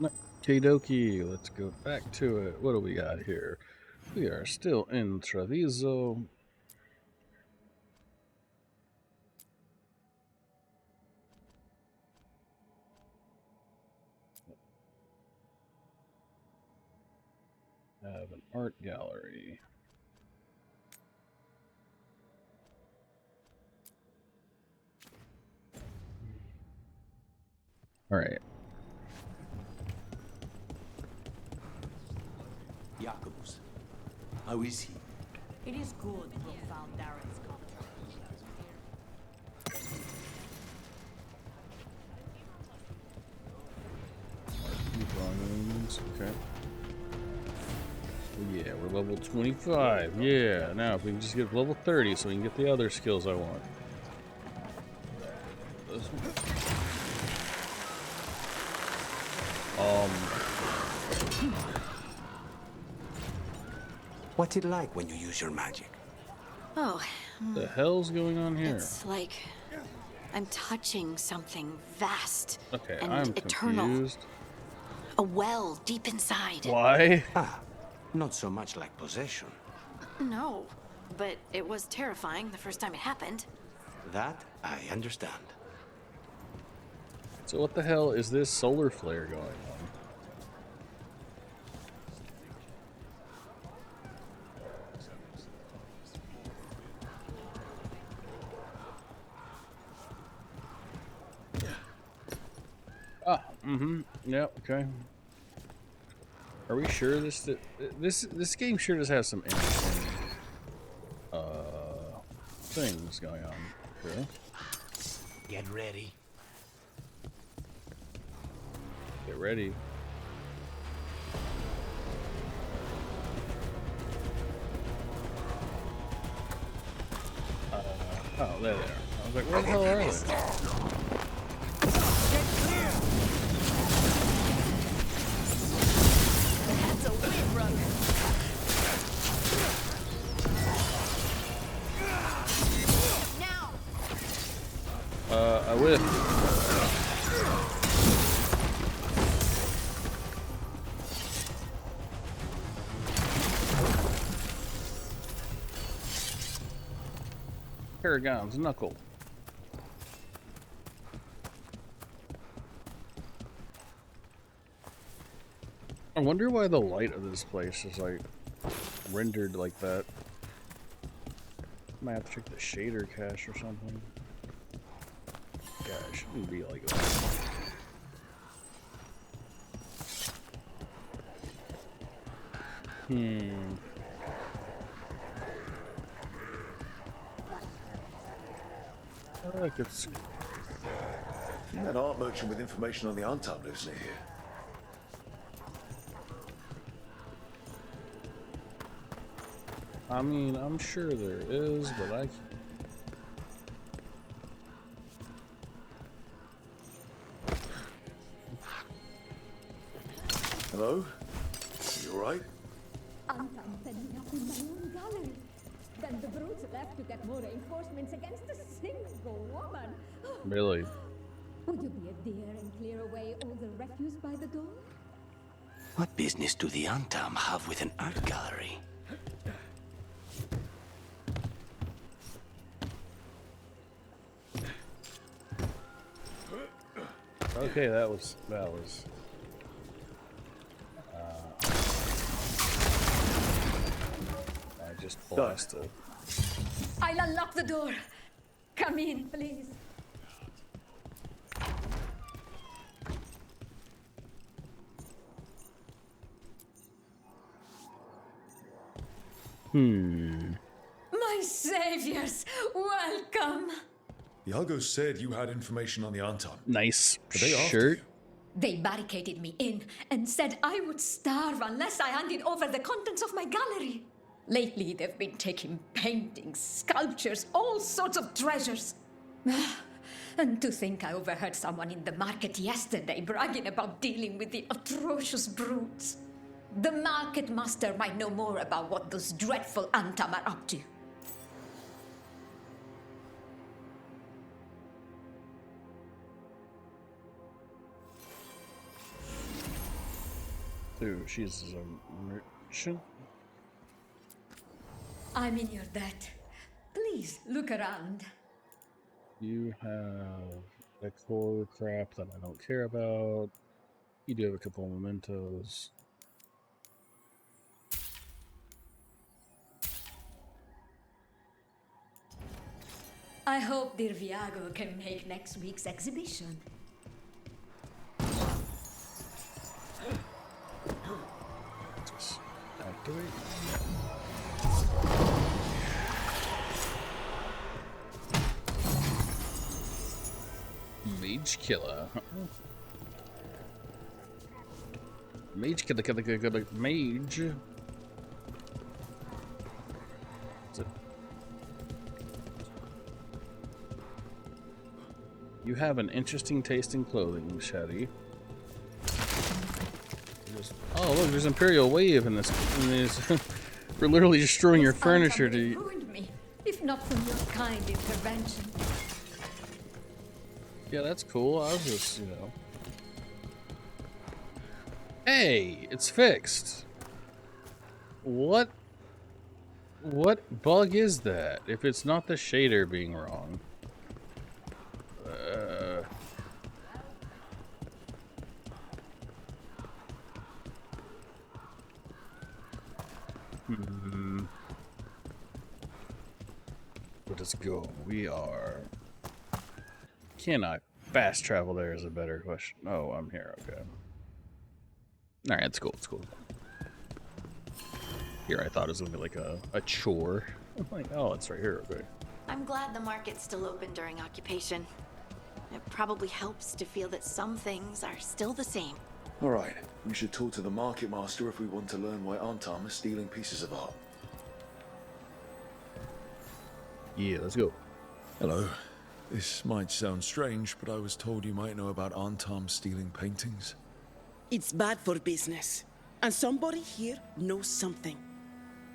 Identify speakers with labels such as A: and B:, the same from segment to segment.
A: Okie dokie, let's go back to it. What do we got here? We are still in Treviso. Have an art gallery. All right.
B: Jacobus, how is he?
C: It is good Brooke found Darren's contract.
A: Volumes, okay. Yeah, we're level 25. Yeah, now if we can just get level 30 so we can get the other skills I want.
B: What's it like when you use your magic?
D: Oh,
A: The hell's going on here?
D: it's like I'm touching something vast
A: Okay,
D: and
A: I'm
D: eternal.
A: confused.
D: A well deep inside.
A: Why?
B: Ah, not so much like possession.
D: No, but it was terrifying the first time it happened.
B: That I understand.
A: So what the hell is this solar flare going on? Ah, yeah, okay. Are we sure this game sure does have some interesting things going on? Okay.
B: Get ready.
A: Get ready. Oh, there they are. I was like, where the hell are they?
C: That's a win, brother. Now!
A: I whiffed. Paragon's knuckle. I wonder why the light of this place is like rendered like that. Might have to check the shader cache or something. Yeah, it shouldn't be like that. Look, it's
E: That art merchant with information on the Antab lives near here.
A: I mean, I'm sure there is, but I.
E: Hello? You alright?
F: Anton said he had in my own gallery. Then the brutes left to get more reinforcements against a single woman.
A: Really?
F: Would you be a dear and clear away all the refuse by the door?
B: What business do the Antam have with an art gallery?
A: Okay, that was. I just blasted.
F: I'll unlock the door. Come in, please. My saviors, welcome.
E: Iago said you had information on the Antab.
A: Nice
E: Are they after
A: shirt.
E: you?
F: They barricaded me in and said I would starve unless I handed over the contents of my gallery. Lately, they've been taking paintings, sculptures, all sorts of treasures. And to think I overheard someone in the market yesterday bragging about dealing with the atrocious brutes. The market master might know more about what those dreadful Antam are up to.
A: too. She's a merchant.
F: I'm in your debt. Please look around.
A: You have decor crap that I don't care about. You do have a couple of mementos.
F: I hope Dear Viago can make next week's exhibition.
A: Just activate. Mage killer. Mage killer, mage. What's it? You have an interesting taste in clothing, Shaddy. Oh look, there's Imperial Wave in this. We're literally destroying your
F: This
A: furniture
F: outcome
A: to.
F: ruined me, if not for your kind intervention.
A: Yeah, that's cool. I was just, you know. Hey, it's fixed. What bug is that? If it's not the shader being wrong. Let's go. We are. Can I fast travel there is a better question. Oh, I'm here. Okay. Alright, it's cool. It's cool. Here, I thought it was going to be like a chore. I'm like, oh, it's right here. Okay.
D: I'm glad the market's still open during occupation. It probably helps to feel that some things are still the same.
E: All right, we should talk to the market master if we want to learn why Antam is stealing pieces of art.
A: Yeah, let's go.
E: Hello. This might sound strange, but I was told you might know about Antam stealing paintings.
G: It's bad for business. And somebody here knows something.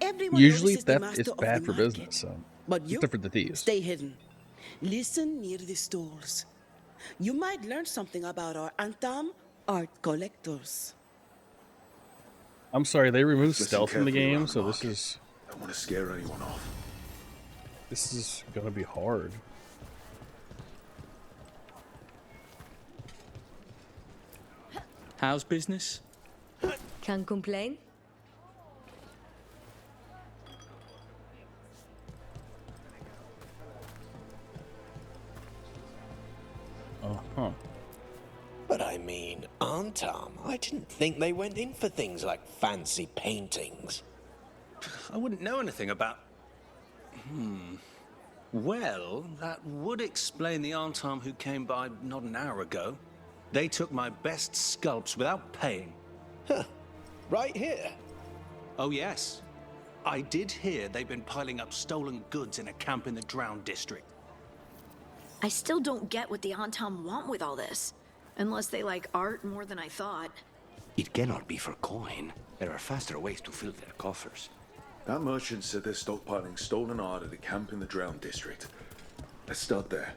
G: Everyone
A: Usually
G: notices the
A: theft
G: master
A: is
G: of
A: bad
G: the
A: for
G: market.
A: business, so.
G: But you,
A: Except for the thieves.
G: stay hidden. Listen near the stalls. You might learn something about our Antam art collectors.
A: I'm sorry, they removed
E: Listen
A: stealth from the
E: carefully
A: game,
E: around
A: so
E: the
A: this
E: market.
A: is
E: Don't want to scare anyone off.
A: gonna be hard.
B: How's business?
H: Can't complain.
A: Uh-huh.
I: But I mean, Antam, I didn't think they went in for things like fancy paintings.
B: I wouldn't know anything about... Well, that would explain the Antam who came by not an hour ago. They took my best sculpts without paying.
I: Huh. Right here.
B: Oh, yes. I did hear they've been piling up stolen goods in a camp in the Drowned District.
D: I still don't get what the Antam want with all this. Unless they like art more than I thought.
B: It cannot be for coin. There are faster ways to fill their coffers.
E: That merchant said they're stockpiling stolen art at a camp in the Drowned District. Let's start there.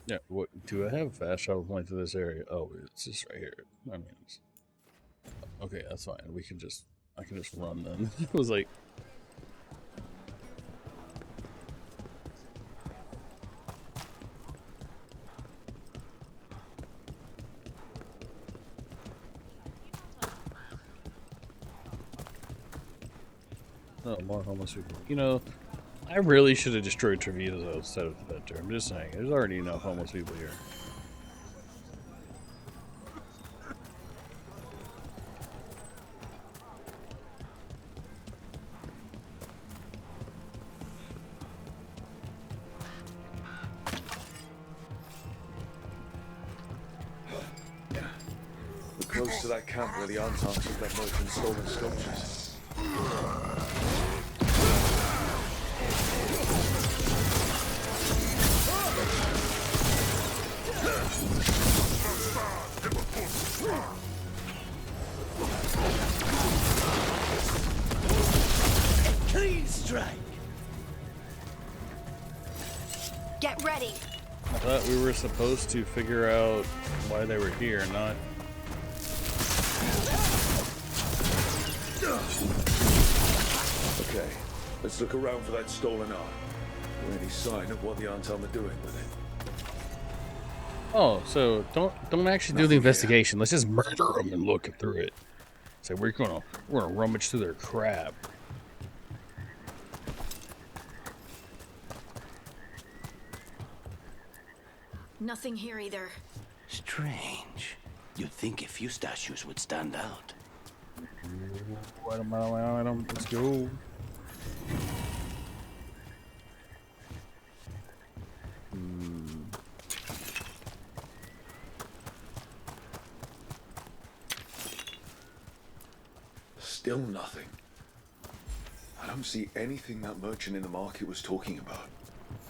A: Yeah, what do I have a fast travel point to this area? Oh, it's just right here. I mean, okay, that's fine. I can just run then. It was like, oh, more homeless people. You know, I really should have destroyed Treviso instead of Vector. I'm just saying, there's already enough homeless people here.
E: We're close to that camp where the Antam took that merchant's stolen sculptures.
G: Clean strike.
D: Get ready.
A: I thought we were supposed to figure out why they were here, not
E: Okay, let's look around for that stolen art. Any sign of what the Antam are doing with it?
A: Oh, so don't actually do the investigation. Let's just murder them and look through it. So we're gonna rummage through their crap.
D: Nothing here either.
B: Strange. You'd think a few statues would stand out.
A: Let's go.
E: Still nothing. I don't see anything that merchant in the market was talking about.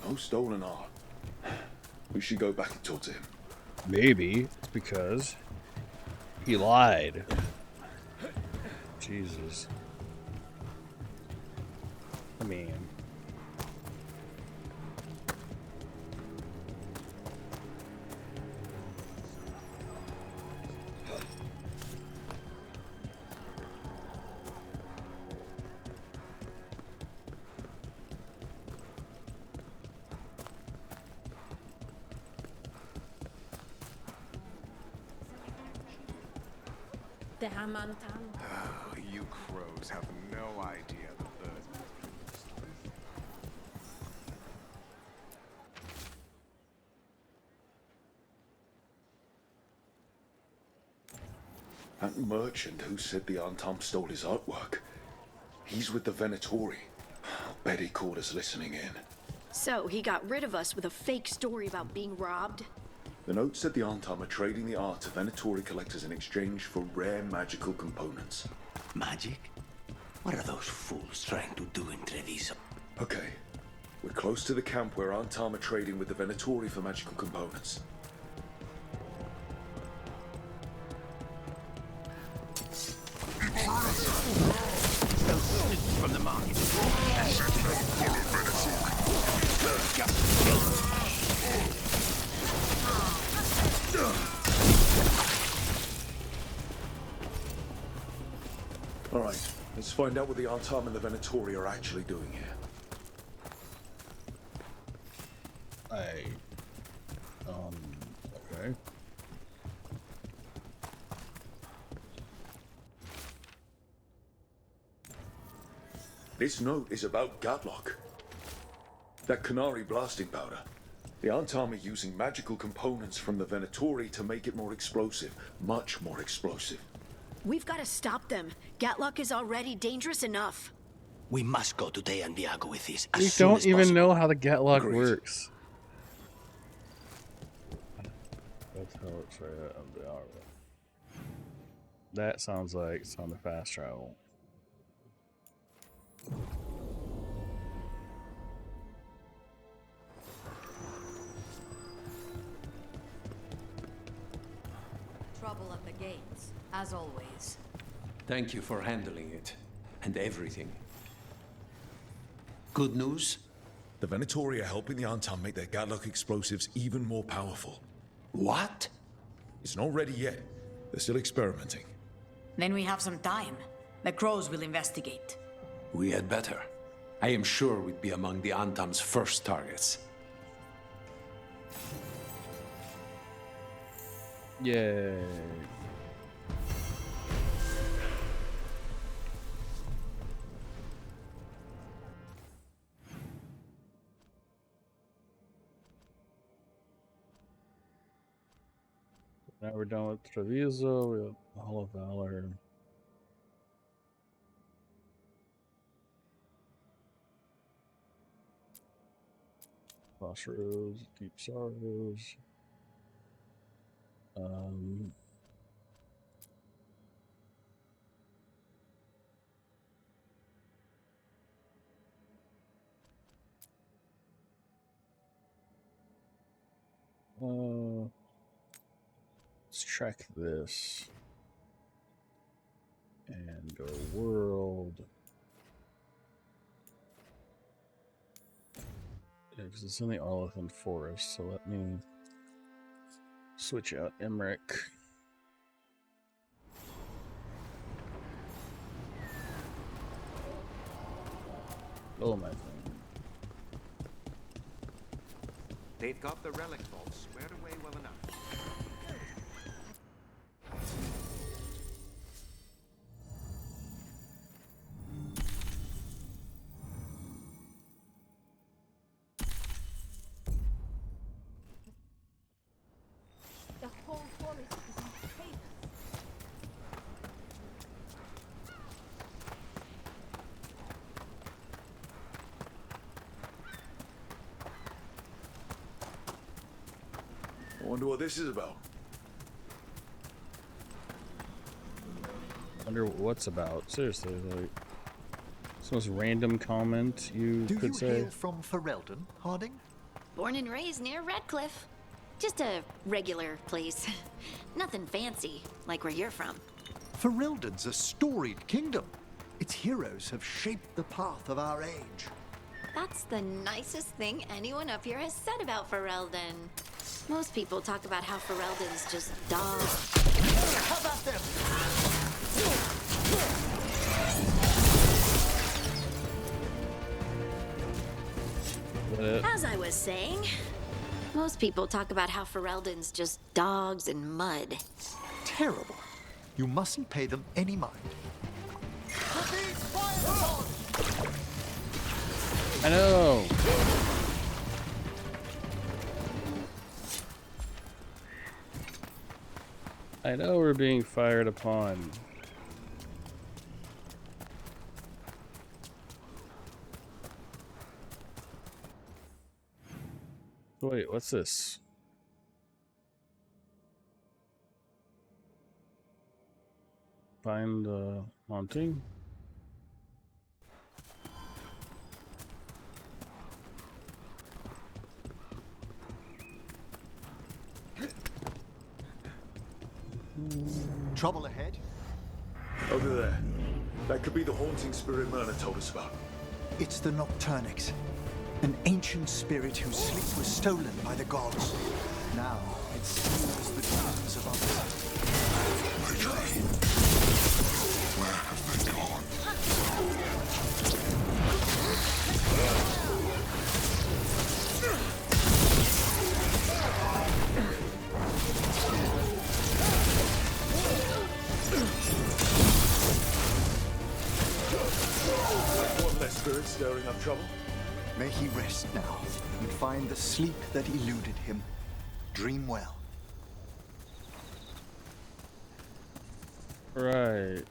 E: No stolen art. We should go back and talk to him.
A: Maybe it's because he lied. Jesus. I mean,
F: The Hamantan.
J: Oh, you crows have no idea the birds.
E: That merchant who said the Antam stole his artwork. He's with the Venatori. I'll bet he caught us listening in.
D: So, he got rid of us with a fake story about being robbed?
E: The note said the Antam are trading the art to Venatori collectors in exchange for rare magical components.
B: Magic? What are those fools trying to do in Treviso?
E: Okay. We're close to the camp where Antam are trading with the Venatori for magical components.
B: From the market.
E: All right, let's find out what the Antam and the Venatori are actually doing here.
A: okay.
E: This note is about Gatlock. That Canary blasting powder. The Antam are using magical components from the Venatori to make it more explosive. Much more explosive.
D: We've got to stop them. Gatlock is already dangerous enough.
B: We must go to Deyandiago with this
A: We
B: as soon
A: don't
B: as
A: even
B: possible.
A: know how the Gatlock
E: Agreed.
A: works. That's how it's right up the hour. That sounds like it's on the fast travel.
C: Trouble at the gates, as always.
K: Thank you for handling it. And everything. Good news?
E: The Venatori are helping the Antam make their Gatlock explosives even more powerful.
B: What?
E: It's not ready yet. They're still experimenting.
C: Then we have some time. The crows will investigate.
K: We had better. I am sure we'd be among the Antam's first targets.
A: Yay. Now we're done with Treviso, we have Hall of Valor. Crossroads, Deep Sorrows. Let's check this and go world. Yeah, because it's in the Arlethan Forest, so let me switch out Emmerich. Stole my thing.
J: They've got the relic vault squared away well enough.
F: The whole forest is in chaos.
E: I wonder what this is about.
A: Wonder what's about. Seriously, like, it's the most random comment you
L: Do
A: could
L: you
A: say.
L: hail from Ferelden, Harding?
D: Born and raised near Redcliffe. Just a regular place. Nothing fancy, like where you're from.
L: Ferelden's a storied kingdom. Its heroes have shaped the path of our age.
D: That's the nicest thing anyone up here has said about Ferelden. Most people talk about how Ferelden's just dogs.
L: How about them?
D: As I was saying, most people talk about how Ferelden's just dogs and mud.
L: Terrible. You mustn't pay them any mind.
A: I know. I know we're being fired upon. Wait, what's this? Find the haunting?
L: Trouble ahead?
E: Over there. That could be the haunting spirit Myrna told us about.
L: It's the Nocturnix, an ancient spirit whose sleep was stolen by the gods. Now it steals the dreams of others.
M: Where have they gone?
E: One less spirit stirring up trouble.
L: May he rest now and find the sleep that eluded him. Dream well.
A: Right.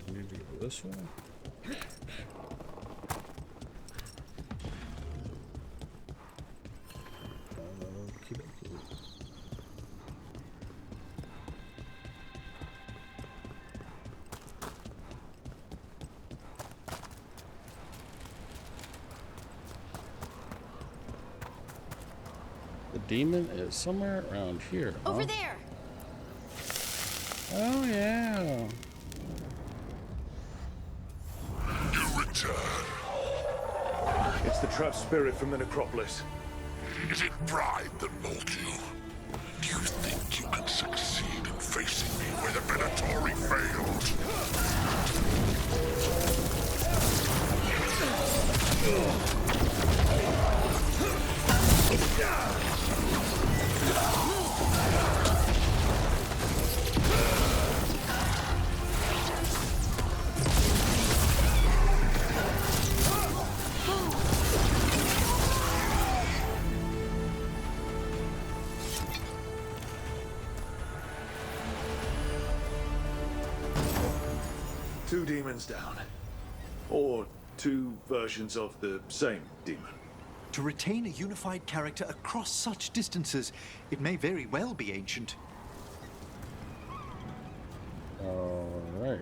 A: Need to go this way? Okey-dokey. The demon is somewhere around here.
D: Over
A: huh?
D: there.
A: Oh yeah.
E: It's the trapped spirit from the necropolis.
M: Is it pride that mold you? Do you think you can succeed in facing me where the Venatori failed?
E: Two demons down. Or two versions of the same demon.
L: To retain a unified character across such distances, it may very well be ancient.
A: All right.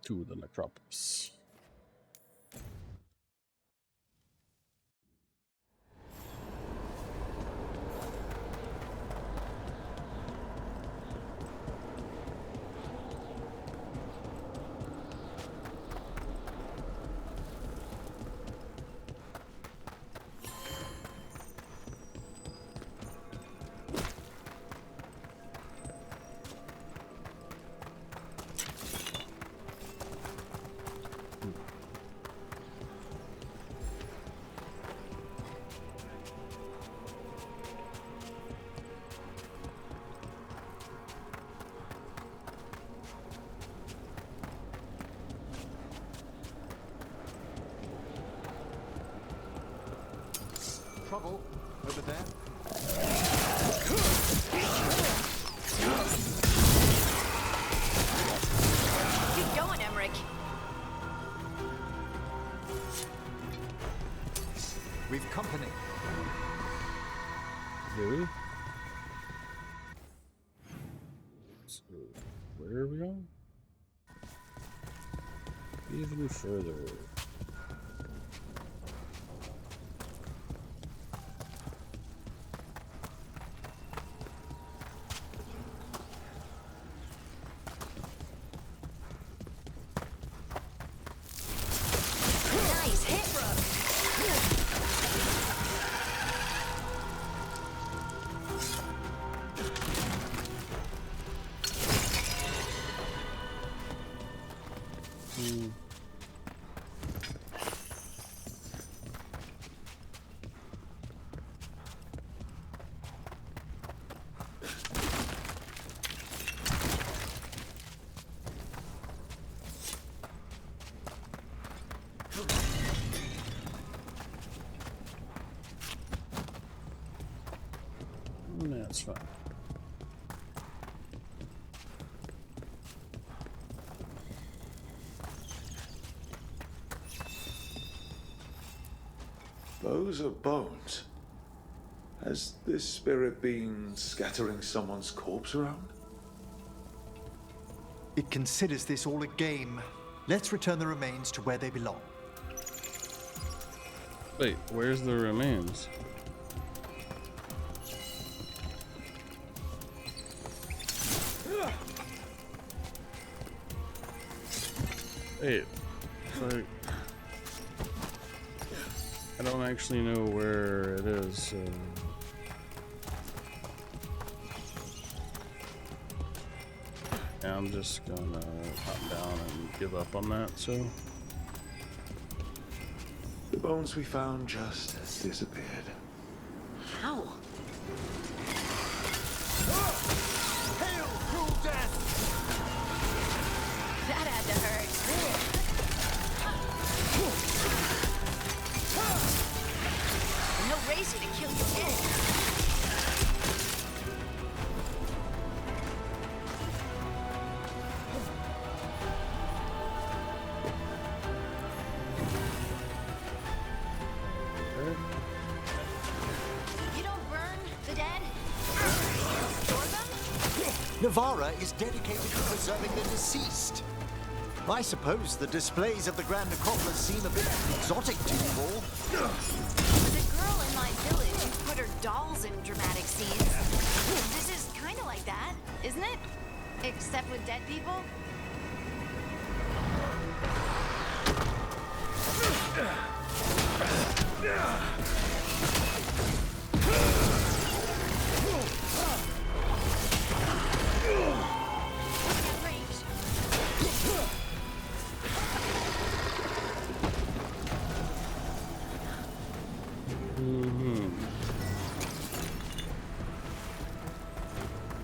A: to the necropolis.
L: Trouble over there.
D: Keep going, Emmerich.
L: We've company.
A: Do we? So, where are we going? Even further.
D: Nice hit, Rook.
A: That's fine.
E: Those are bones. Has this spirit been scattering someone's corpse around?
L: It considers this all a game. Let's return the remains to where they belong.
A: Wait, where's the remains? Wait, like, I don't actually know where it is. So. Yeah, I'm just gonna calm down and give up on that. So
E: The bones we found just disappeared.
D: How?
J: Hail, cruel death!
D: That had to hurt. No razor to kill you dead. You don't burn the dead? Store them?
L: Navarra is dedicated to preserving the deceased. I suppose the displays of the Grand Necropolis seem a bit exotic to you all.
D: The girl in my village who put her dolls in dramatic scenes. This is kind of like that, isn't it? Except with dead people?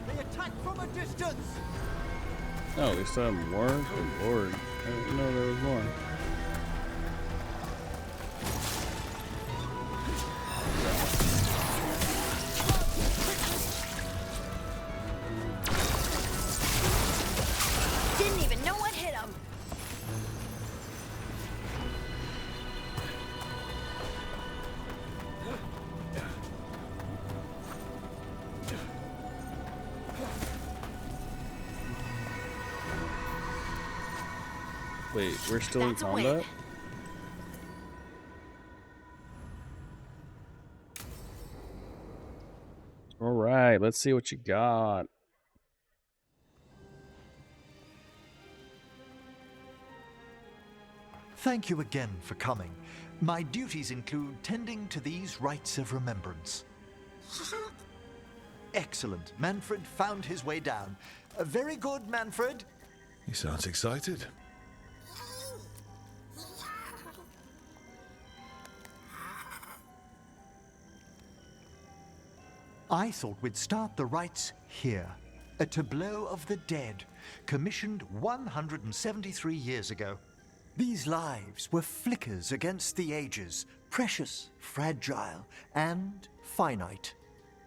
L: They attack from a distance!
A: oh, we still have more. Good lord, I didn't know there was more.
D: Didn't even know what hit him.
A: Wait, we're still in
D: That's a win.
A: combat? Alright, let's see what you got.
L: Thank you again for coming. My duties include tending to these rites of remembrance. Excellent. Manfred found his way down. Very good, Manfred.
E: He sounds excited.
L: I thought we'd start the rites here. A tableau of the dead, commissioned 173 years ago. These lives were flickers against the ages, precious, fragile, and finite.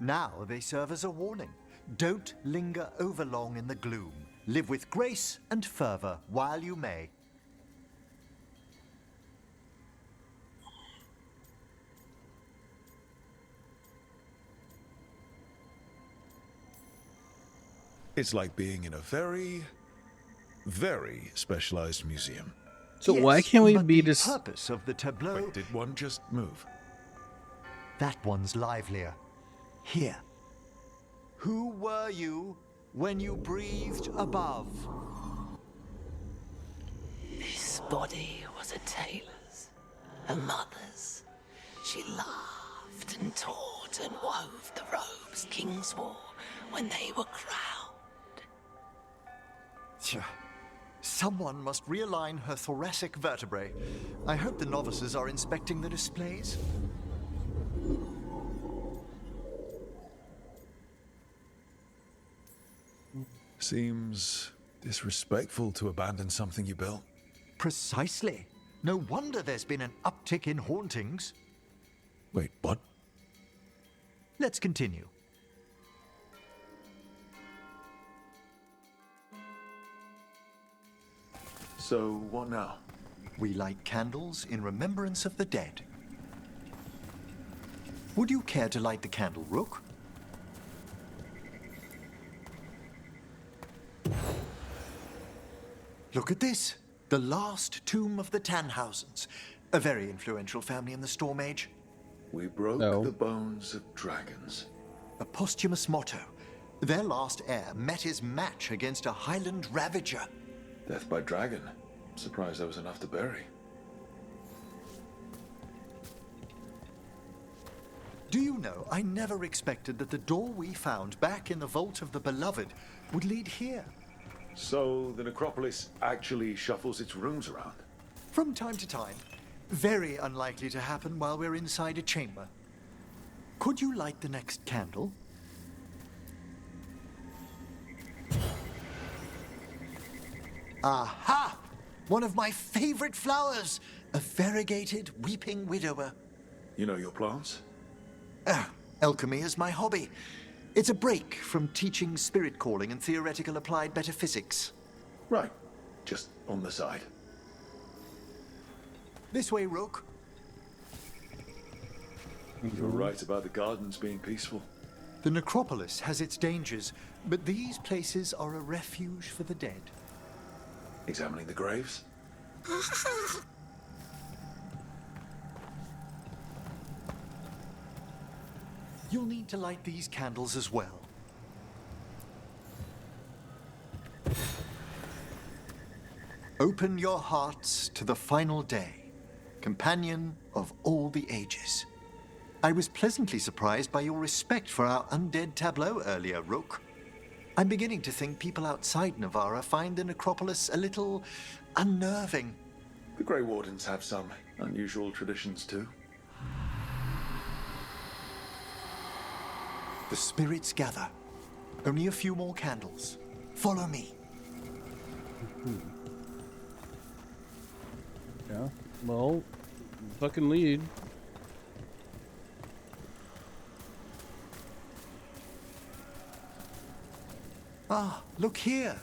L: Now they serve as a warning. Don't linger overlong in the gloom. Live with grace and fervor while you may.
E: It's like being in a very, very specialized museum.
A: So why can't we be
L: the
A: just...
L: purpose of the tableau...
E: Wait, did one just move?
L: That one's livelier. Here. Who were you when you breathed above?
N: This body was a tailor's, a mother's. She laughed and taught and wove the robes kings wore when they were crowned.
L: Someone must realign her thoracic vertebrae. I hope the novices are inspecting the displays.
E: Seems disrespectful to abandon something you built.
L: Precisely. No wonder there's been an uptick in hauntings.
E: Wait, what?
L: Let's continue.
E: So, what now?
L: We light candles in remembrance of the dead. Would you care to light the candle, Rook? Look at this. The last tomb of the Tannhausens. A very influential family in the Storm Age.
E: We broke the bones of dragons.
L: A posthumous motto. Their last heir met his match against a Highland Ravager.
E: Death by dragon. Surprised there was enough to bury.
L: Do you know, I never expected that the door we found back in the Vault of the Beloved would lead here.
E: So, the necropolis actually shuffles its rooms around?
L: From time to time. Very unlikely to happen while we're inside a chamber. Could you light the next candle? Aha! One of my favorite flowers! A variegated weeping widower.
E: You know your plants?
L: Alchemy is my hobby. It's a break from teaching spirit calling and theoretical applied metaphysics.
E: Right. Just on the side.
L: This way, Rook.
E: You're right about the gardens being peaceful.
L: The necropolis has its dangers, but these places are a refuge for the dead.
E: Examining the graves?
L: You'll need to light these candles as well. Open your hearts to the final day, companion of all the ages. I was pleasantly surprised by your respect for our undead tableau earlier, Rook. I'm beginning to think people outside Navarra find the necropolis a little unnerving.
E: The Grey Wardens have some unusual traditions too.
L: The spirits gather. Only a few more candles. Follow me.
A: Yeah, well, fucking lead.
L: Ah, look here.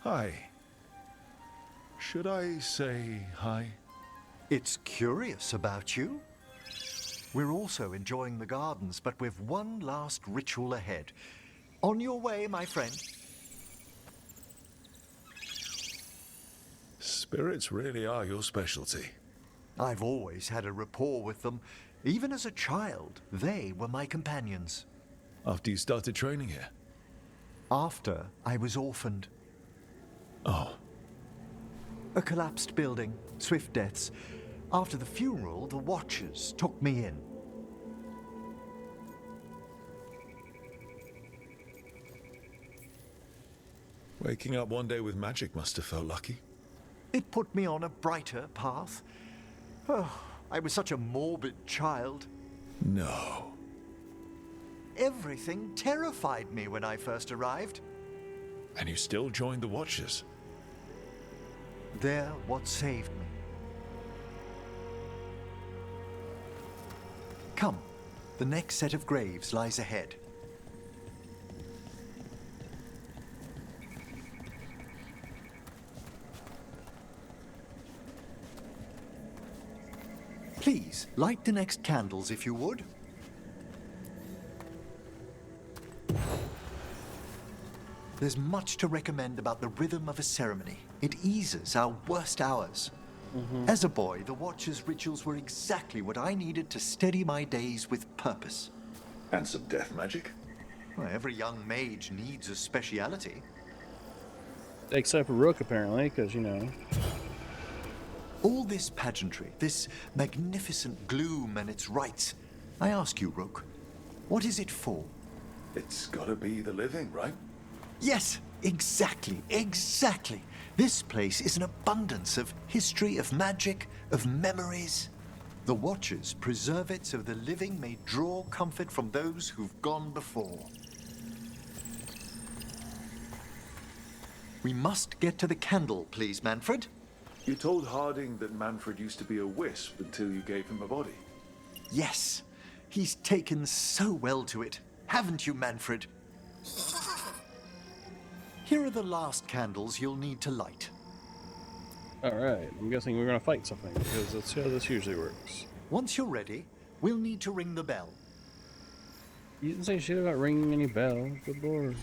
E: Hi. Should I say hi?
L: It's curious about you. We're also enjoying the gardens, but we've one last ritual ahead. On your way, my friend.
E: Spirits really are your specialty.
L: I've always had a rapport with them. Even as a child, they were my companions.
E: After you started training here?
L: After I was orphaned.
E: Oh.
L: A collapsed building, swift deaths. After the funeral, the Watchers took me in.
E: Waking up one day with magic must have felt lucky.
L: It put me on a brighter path. Oh, I was such a morbid child.
E: No.
L: Everything terrified me when I first arrived.
E: And you still joined the Watchers?
L: They're what saved me. Come, the next set of graves lies ahead. Please, light the next candles if you would. There's much to recommend about the rhythm of a ceremony. It eases our worst hours. As a boy, the Watcher's rituals were exactly what I needed to steady my days with purpose.
E: And some death magic?
L: Well, every young mage needs a speciality.
A: Except for Rook, apparently, because, you know.
L: All this pageantry, this magnificent gloom and its rites. I ask you, Rook, what is it for?
E: It's gotta be the living, right?
L: Yes, exactly, exactly. This place is an abundance of history, of magic, of memories. The Watchers preserve it so the living may draw comfort from those who've gone before. We must get to the candle, please, Manfred.
E: You told Harding that Manfred used to be a wisp until you gave him a body.
L: Yes, he's taken so well to it. Haven't you, Manfred? Here are the last candles you'll need to light.
A: Alright, I'm guessing we're gonna fight something, because that's how this usually works.
L: Once you're ready, we'll need to ring the bell.
A: You didn't say shit about ringing any bell. Good lord.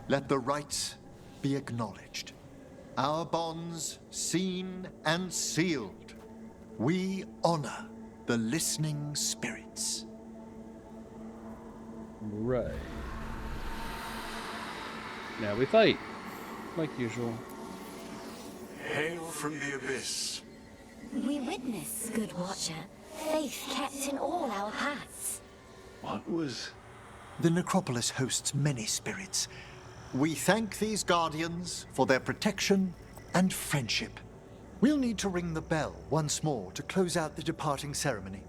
L: Let the rites be acknowledged. Our bonds seen and sealed. We honor the listening spirits.
A: Right. Now we fight, like usual.
J: Hail from the abyss.
D: We witness, good watcher, faith kept in all our paths.
E: What was...
L: The necropolis hosts many spirits. We thank these guardians for their protection and friendship. We'll need to ring the bell once more to close out the departing ceremony.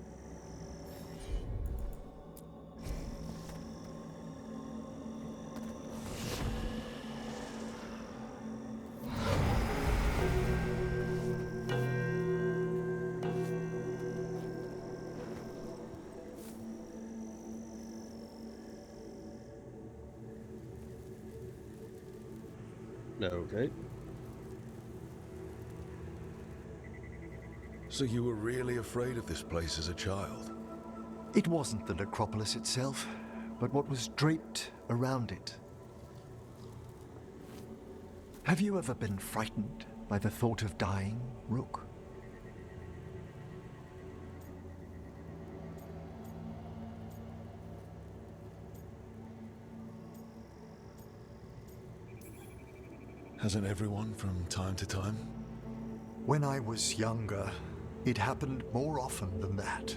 A: Okay.
E: So you were really afraid of this place as a child?
L: It wasn't the necropolis itself, but what was draped around it. Have you ever been frightened by the thought of dying, Rook?
E: Hasn't everyone from time to time?
L: When I was younger, it happened more often than that.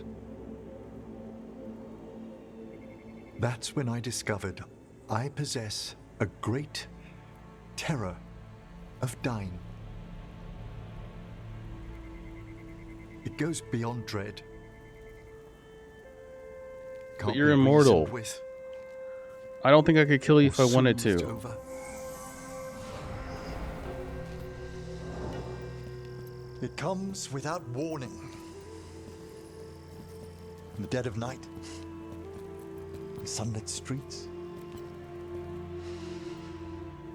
L: That's when I discovered I possess a great terror of dying. It goes beyond dread.
A: But you're immortal.
L: With.
A: I don't think I could kill you if I
L: or
A: wanted
L: soothed
A: to.
L: over. It comes without warning. In the dead of night, in sunlit streets,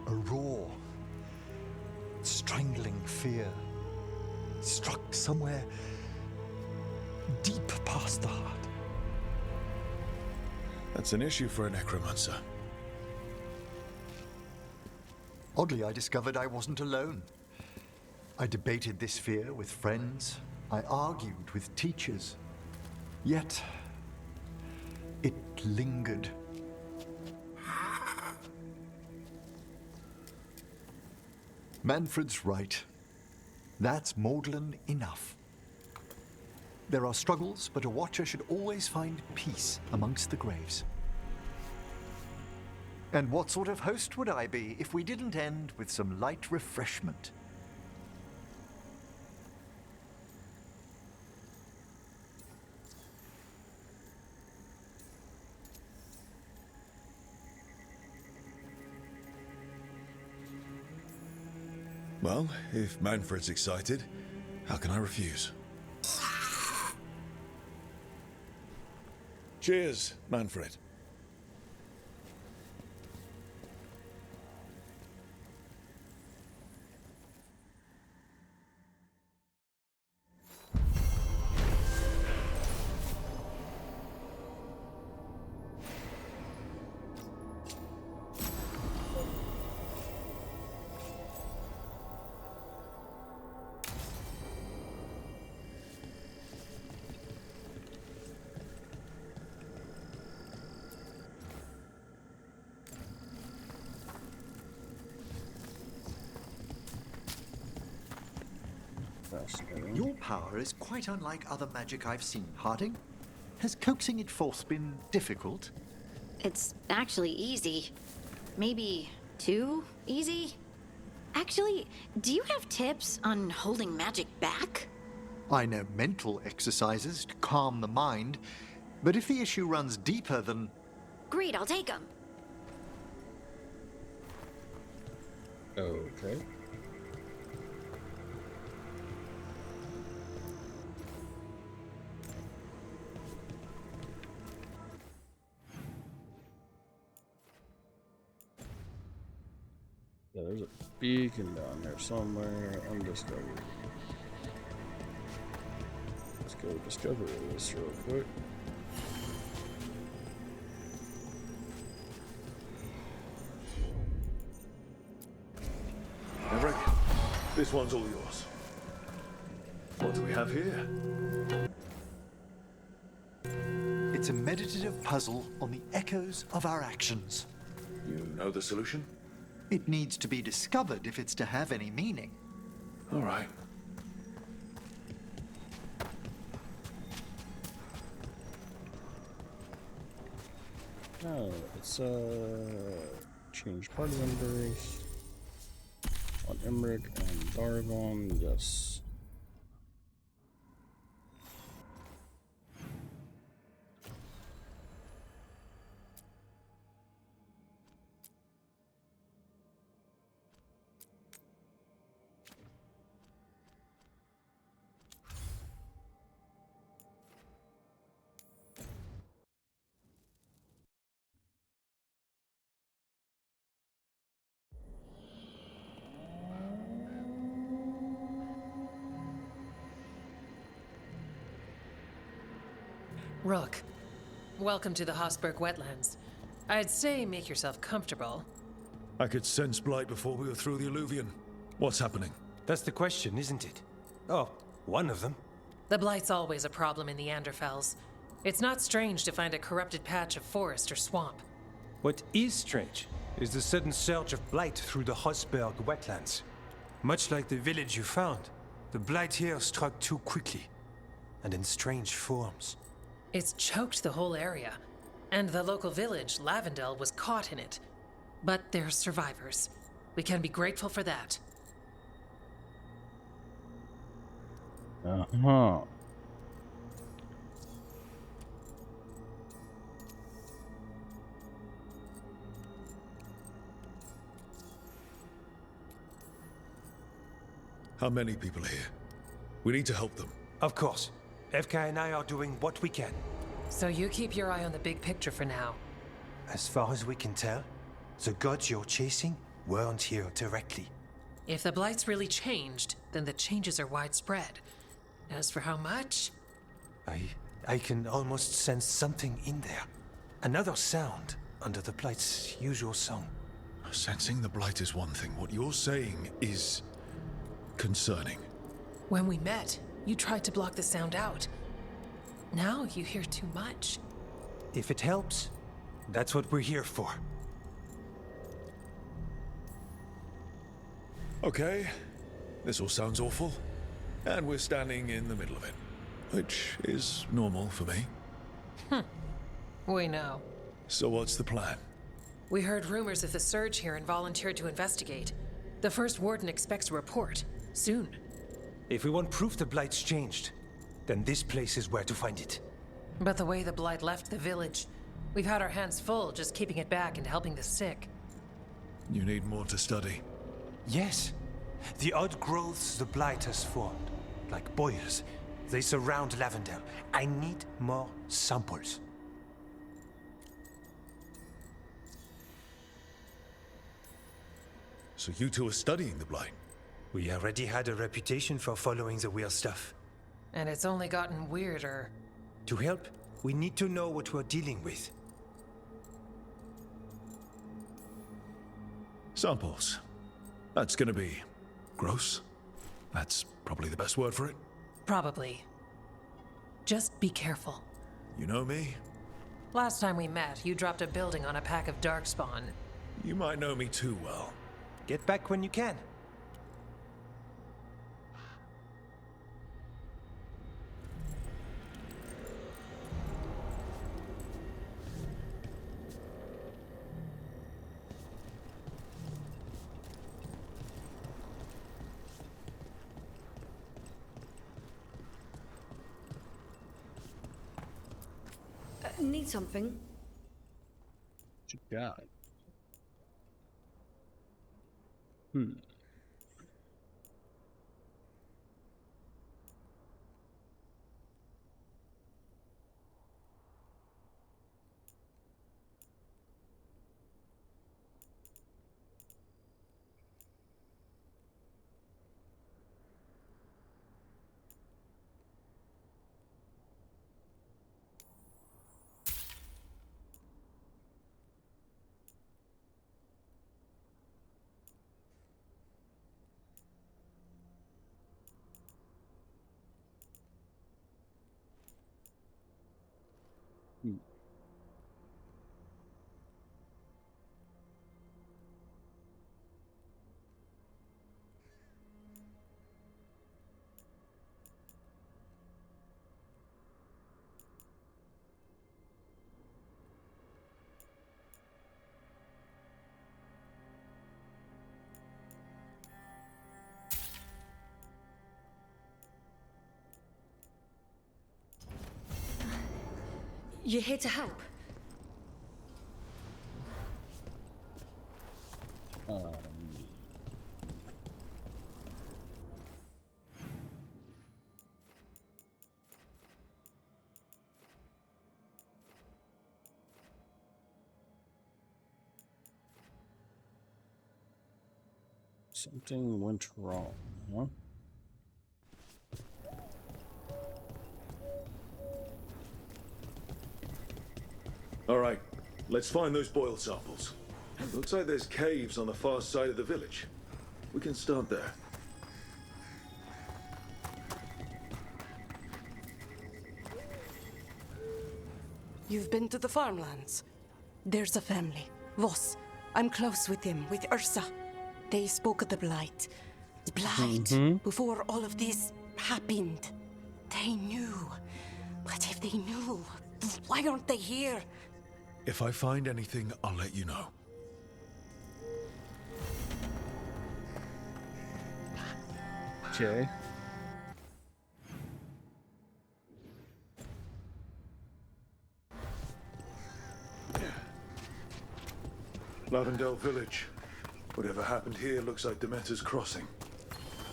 L: a raw, strangling fear struck somewhere deep past the heart.
E: That's an issue for a necromancer.
L: Oddly, I discovered I wasn't alone. I debated this fear with friends. I argued with teachers. Yet, it lingered. Manfred's right. That's maudlin enough. There are struggles, but a watcher should always find peace amongst the graves. And what sort of host would I be if we didn't end with some light refreshment?
E: Well, if Manfred's excited, how can I refuse? Cheers, Manfred.
L: Your power is quite unlike other magic I've seen, Harding. Has coaxing it forth been difficult?
D: It's actually easy. Maybe too easy? Actually, do you have tips on holding magic back?
L: I know mental exercises to calm the mind, but if the issue runs deeper than...
D: Great, I'll take them.
A: Okay. Yeah, there's a beacon down there somewhere. Undiscovered. Let's go discover this real quick.
E: Emmerich, this one's all yours. What do we have here?
L: It's a meditative puzzle on the echoes of our actions.
E: You know the solution?
L: It needs to be discovered if it's to have any meaning.
E: All right.
A: Oh, it's change party members on Emmerich and Darvon. Yes.
O: Rook, welcome to the Hosberg wetlands. I'd say make yourself comfortable.
E: I could sense blight before we were through the alluvion. What's happening?
P: That's the question, isn't it? Oh, one of them.
O: The blight's always a problem in the Anderfells. It's not strange to find a corrupted patch of forest or swamp.
P: What is strange is the sudden surge of blight through the Hosberg wetlands. Much like the village you found, the blight here struck too quickly, and in strange forms.
O: It's choked the whole area, and the local village, Lavendel, was caught in it. But they're survivors. We can be grateful for that.
A: Uh-huh.
E: How many people are here? We need to help them.
P: Of course. FK and I are doing what we can.
O: So you keep your eye on the big picture for now.
P: As far as we can tell, the gods you're chasing weren't here directly.
O: If the Blight's really changed, then the changes are widespread. As for how much?
P: I can almost sense something in there. Another sound under the Blight's usual song.
E: Sensing the Blight is one thing. What you're saying is concerning.
O: When we met, you tried to block the sound out. Now you hear too much.
P: If it helps, that's what we're here for.
E: Okay, this all sounds awful. And we're standing in the middle of it, which is normal for me.
O: We know.
E: So what's the plan?
O: We heard rumors of the surge here and volunteered to investigate. The First Warden expects a report. Soon.
P: If we want proof the Blight's changed, then this place is where to find it.
O: But the way the Blight left the village, we've had our hands full just keeping it back and helping the sick.
E: You need more to study.
P: Yes. The odd growths the Blight has formed, like boils, they surround Lavendel. I need more samples.
E: So you two are studying the Blight?
P: We already had a reputation for following the weird stuff.
O: And it's only gotten weirder.
P: To help, we need to know what we're dealing with.
E: Samples. That's gonna be gross. That's probably the best word for it.
O: Probably. Just be careful.
E: You know me?
O: Last time we met, you dropped a building on a pack of Darkspawn.
E: You might know me too well.
P: Get back when you can.
H: Need something?
A: What you got?
H: You're here to help?
A: Something went wrong, huh?
E: All right, let's find those boil samples. Looks like there's caves on the far side of the village. We can start there.
G: You've been to the farmlands? There's a family, Voss. I'm close with them, with Ursa. They spoke of the Blight. The Blight, before all of this happened. They knew. But if they knew, why aren't they here?
E: If I find anything, I'll let you know.
A: Okay.
E: Lavendel Village. Whatever happened here looks like Demeter's Crossing.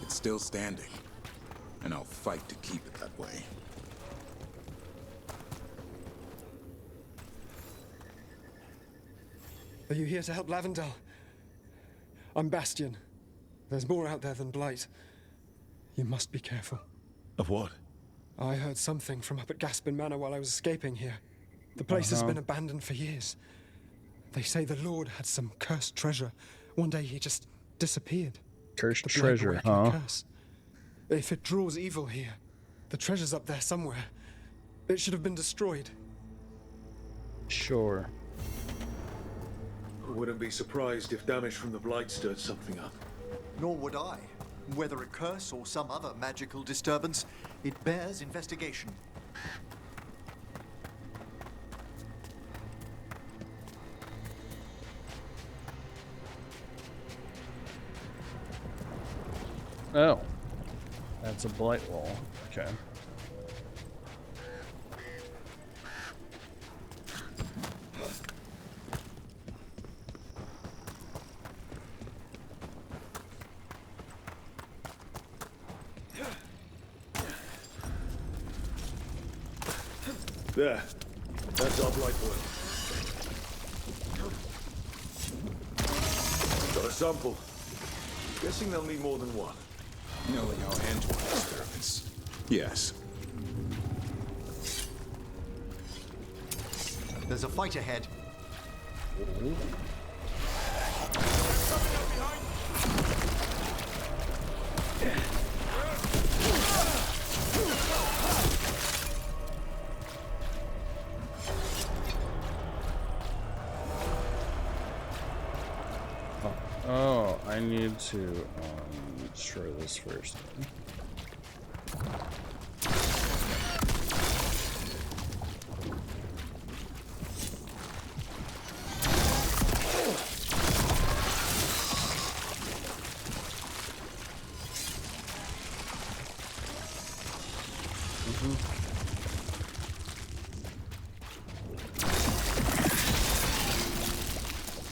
J: It's still standing, and I'll fight to keep it that way.
Q: Are you here to help Lavendel? I'm Bastion. There's more out there than Blight. You must be careful.
E: Of what?
Q: I heard something from up at Gaspin Manor while I was escaping here. The place has been abandoned for years. They say the Lord had some cursed treasure. One day he just disappeared.
A: Cursed
Q: The Blight
A: treasure,
Q: awakened
A: huh?
Q: curse. If it draws evil here, the treasure's up there somewhere. It should have been destroyed.
A: Sure.
E: Wouldn't be surprised if damage from the Blight stirred something up.
L: Nor would I. Whether a curse or some other magical disturbance, it bears investigation.
A: Oh. That's a blight wall. Okay.
E: There. That's our Blight wall. Got a sample. Guessing they'll need more than one.
J: Knowing how handle experiments. Yes.
L: There's a fight ahead.
A: Oh, I need to destroy this first.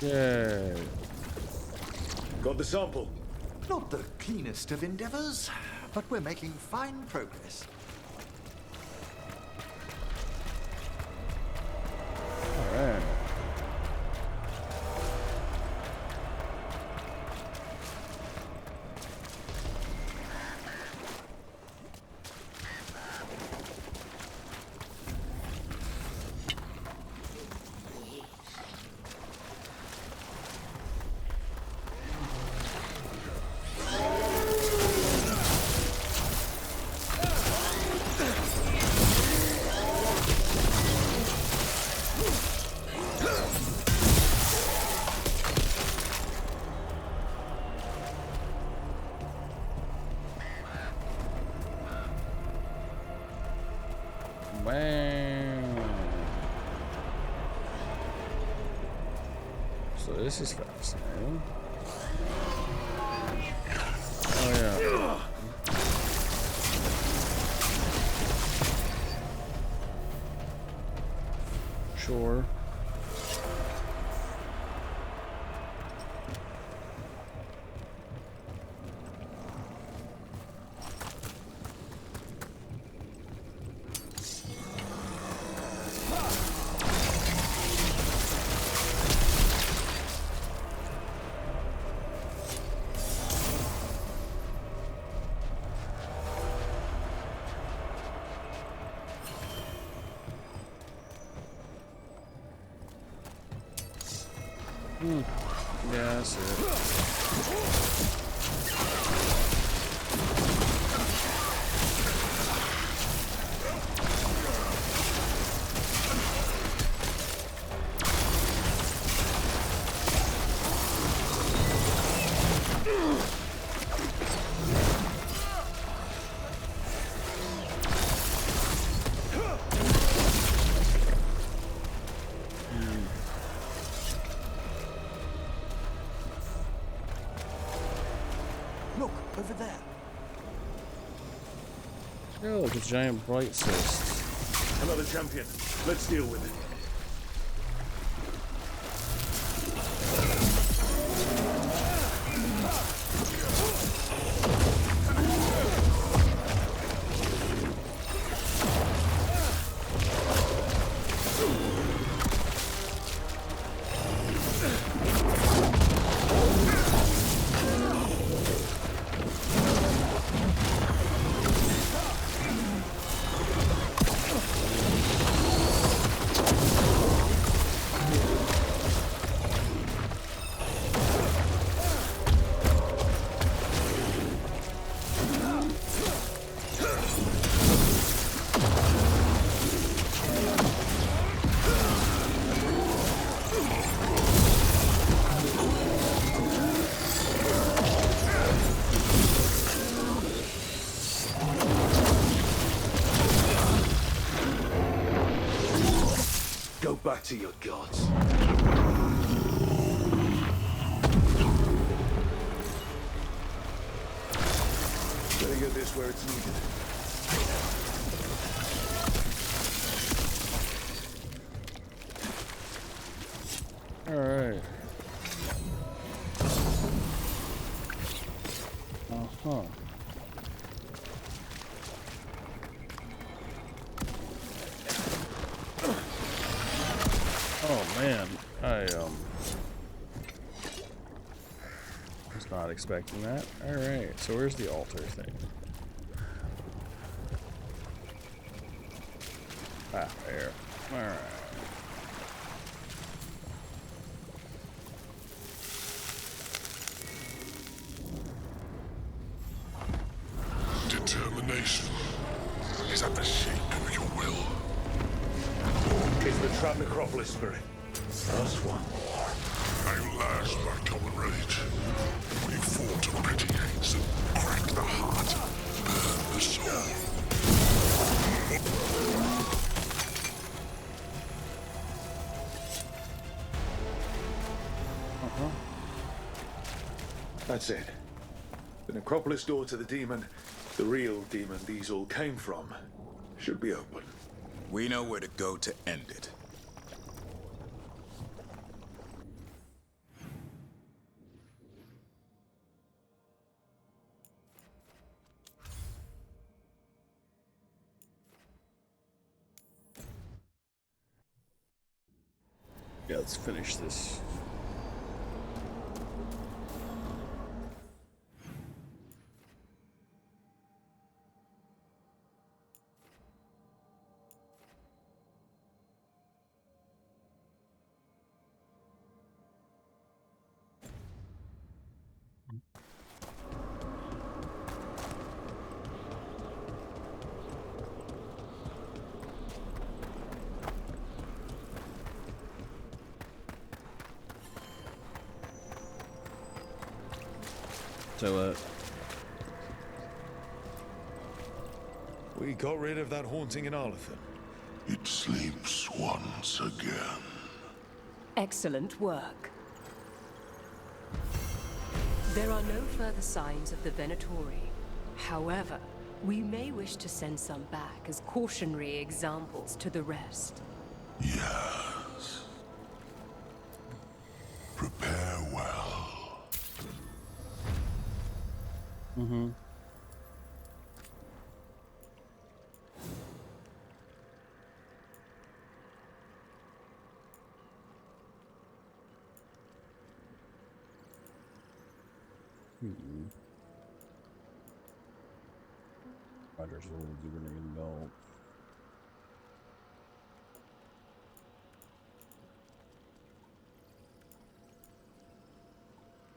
A: Yay.
E: Got the sample.
L: Not the cleanest of endeavors, but we're making fine progress.
A: All right. So this is fascinating. Oh yeah. Sure. Yeah, that's it.
L: Look, over there.
A: Oh, the giant blight cyst.
E: Another champion. Let's deal with it. back to your gods. Better get this where it's needed.
A: Alright. Uh-huh. Oh man, I was not expecting that. Alright, so where's the altar thing? Ah, there. Alright.
M: Determination is at the shape of your will.
E: It's the Trap Necropolis spirit. Us one.
M: I lashed my common rage. We fought to petty hates and cracked the heart, burned the soul.
E: That's it. The Necropolis door to the demon, the real demon these all came from, should be open.
R: We know where to go to end it.
A: Yeah, let's finish this. So,
E: we got rid of that haunting in Arlathan.
M: It sleeps once again.
S: Excellent work. There are no further signs of the Venatori. However, we may wish to send some back as cautionary examples to the rest.
M: Yes. Prepare well.
A: Mm-hmm. Rogers will do an adult.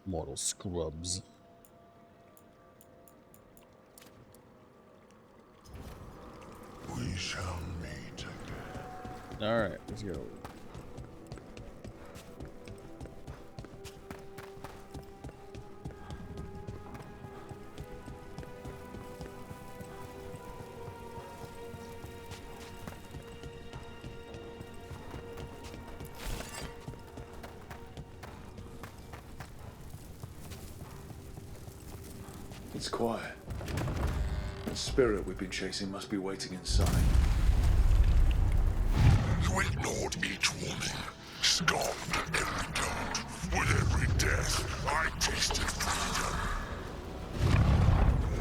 A: Mortal scrubs.
M: We shall meet again.
A: Alright, let's go.
E: It's quiet. The spirit we've been chasing must be waiting inside.
M: You ignored each warning, scoffed at every doubt. With every death, I tasted freedom.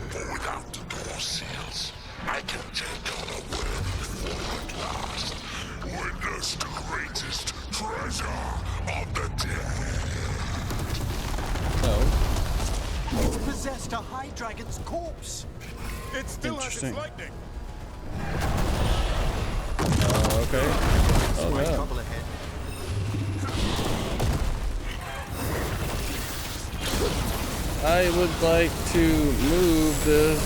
M: For without the door seals, I can take on a worthy form at last. Witness the greatest treasure of the dead.
L: Oh. It's possessed a high dragon's corpse.
J: It still has its lightning.
A: Okay. Oh,
L: Right
A: yeah.
L: trouble ahead.
A: I would like to move this.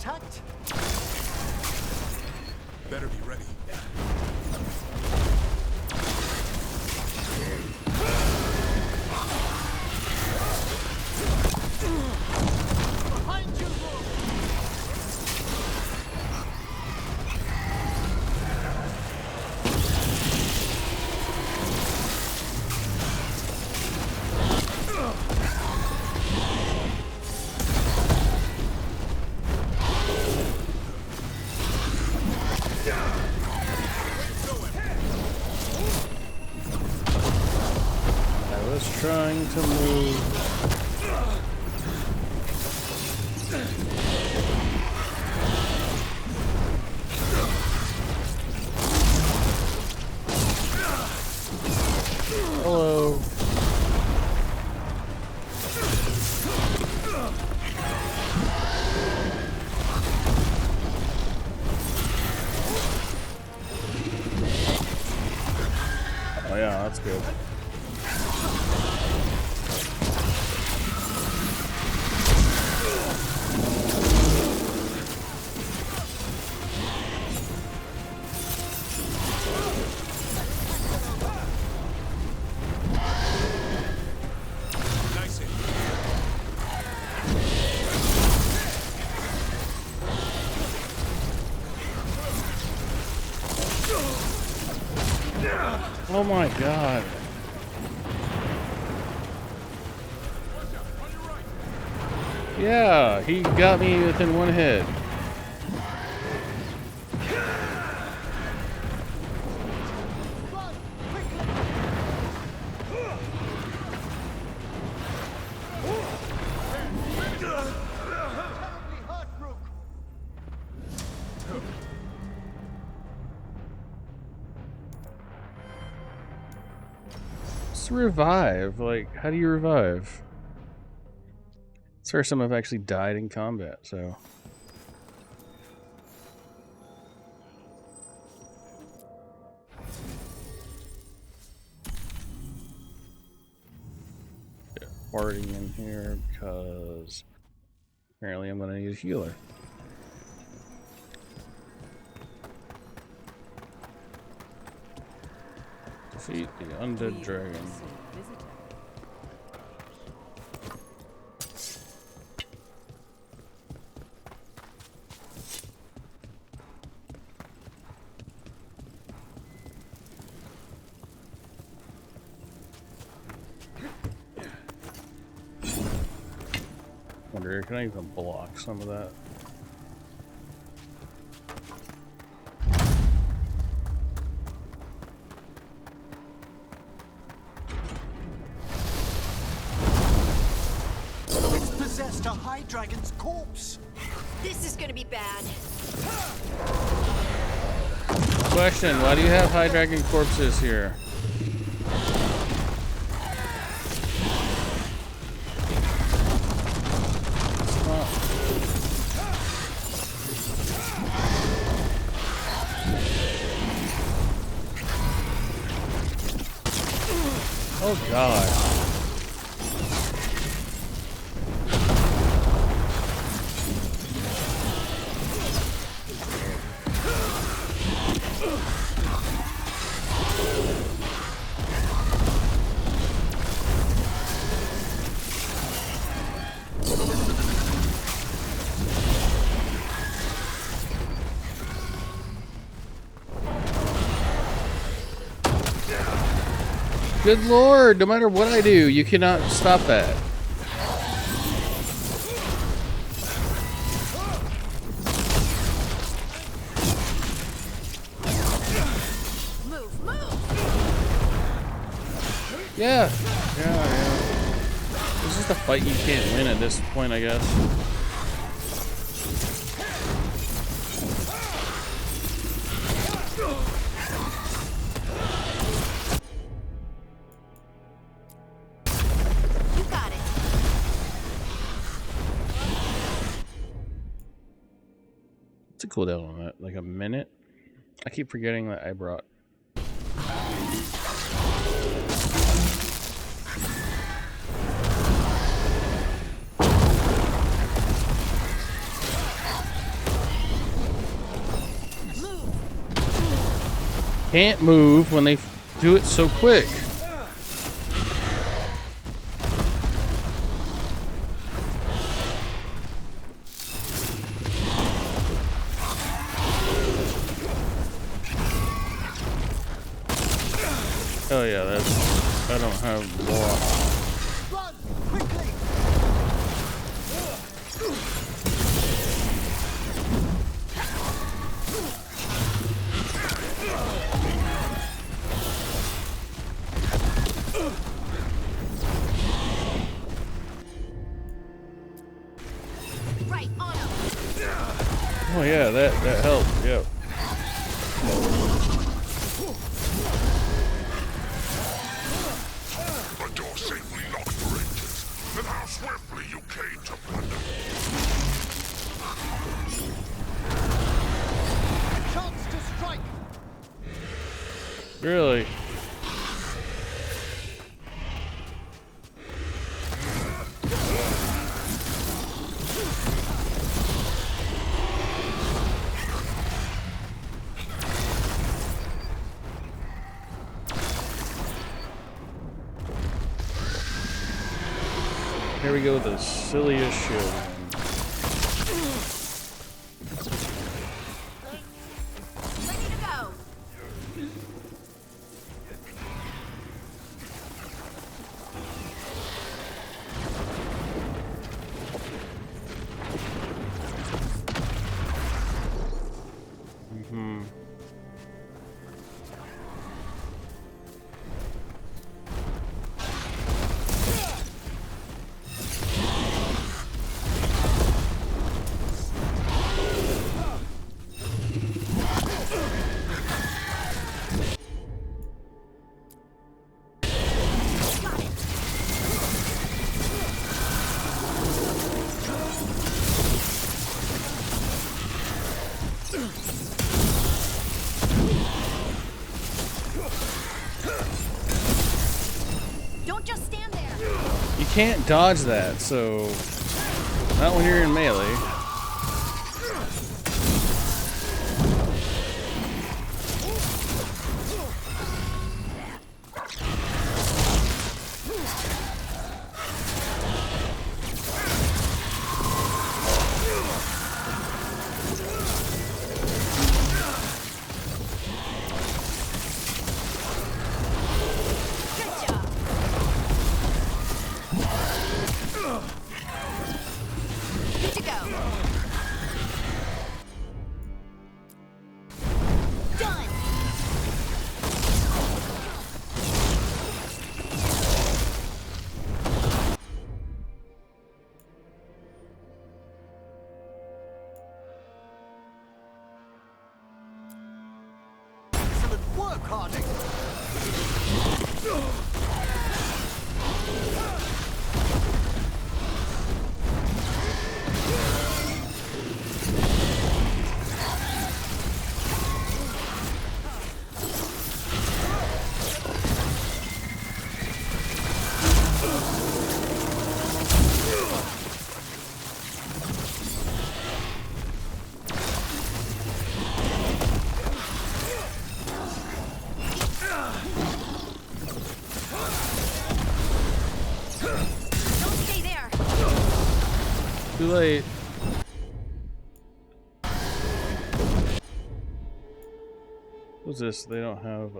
L: contact.
R: Better be ready.
L: Behind you, Lord.
A: I was trying to move. Hello. Oh yeah, that's good.
R: Nice hit.
A: Oh my god. Yeah, he got me within one hit. Just revive. Like, how do you revive? It's the first time I've actually died in combat, so. Yeah, warding in here because apparently I'm gonna need a healer. Defeat the undead dragon. Wonder, can I even block some of that?
L: It's possessed a high dragon's corpse.
H: This is gonna be bad.
A: Question, why do you have high dragon corpses here? Oh god. Good lord, no matter what I do, you cannot stop that.
H: Move, move.
A: Yeah. This is the fight you can't win at this point, I guess.
H: You got it.
A: What's a cooldown on that? Like a minute? I keep forgetting that I brought. Can't move when they do it so quick. Oh yeah, that's... I don't have more.
L: Run! Quickly!
H: Right, on him.
A: Oh yeah, that helped, yep.
M: The door safely locked for ages. And how swiftly you came to plunder.
L: Chance to strike!
A: Really? Here we go with the silliest shield.
H: Ready to go.
A: Mm-hmm.
H: Don't just stand there.
A: You can't dodge that, so not when you're in melee.
H: Good job. Good to go. Done.
L: Excellent work, Harding!
H: Don't stay there.
A: Too late. What's this? They don't have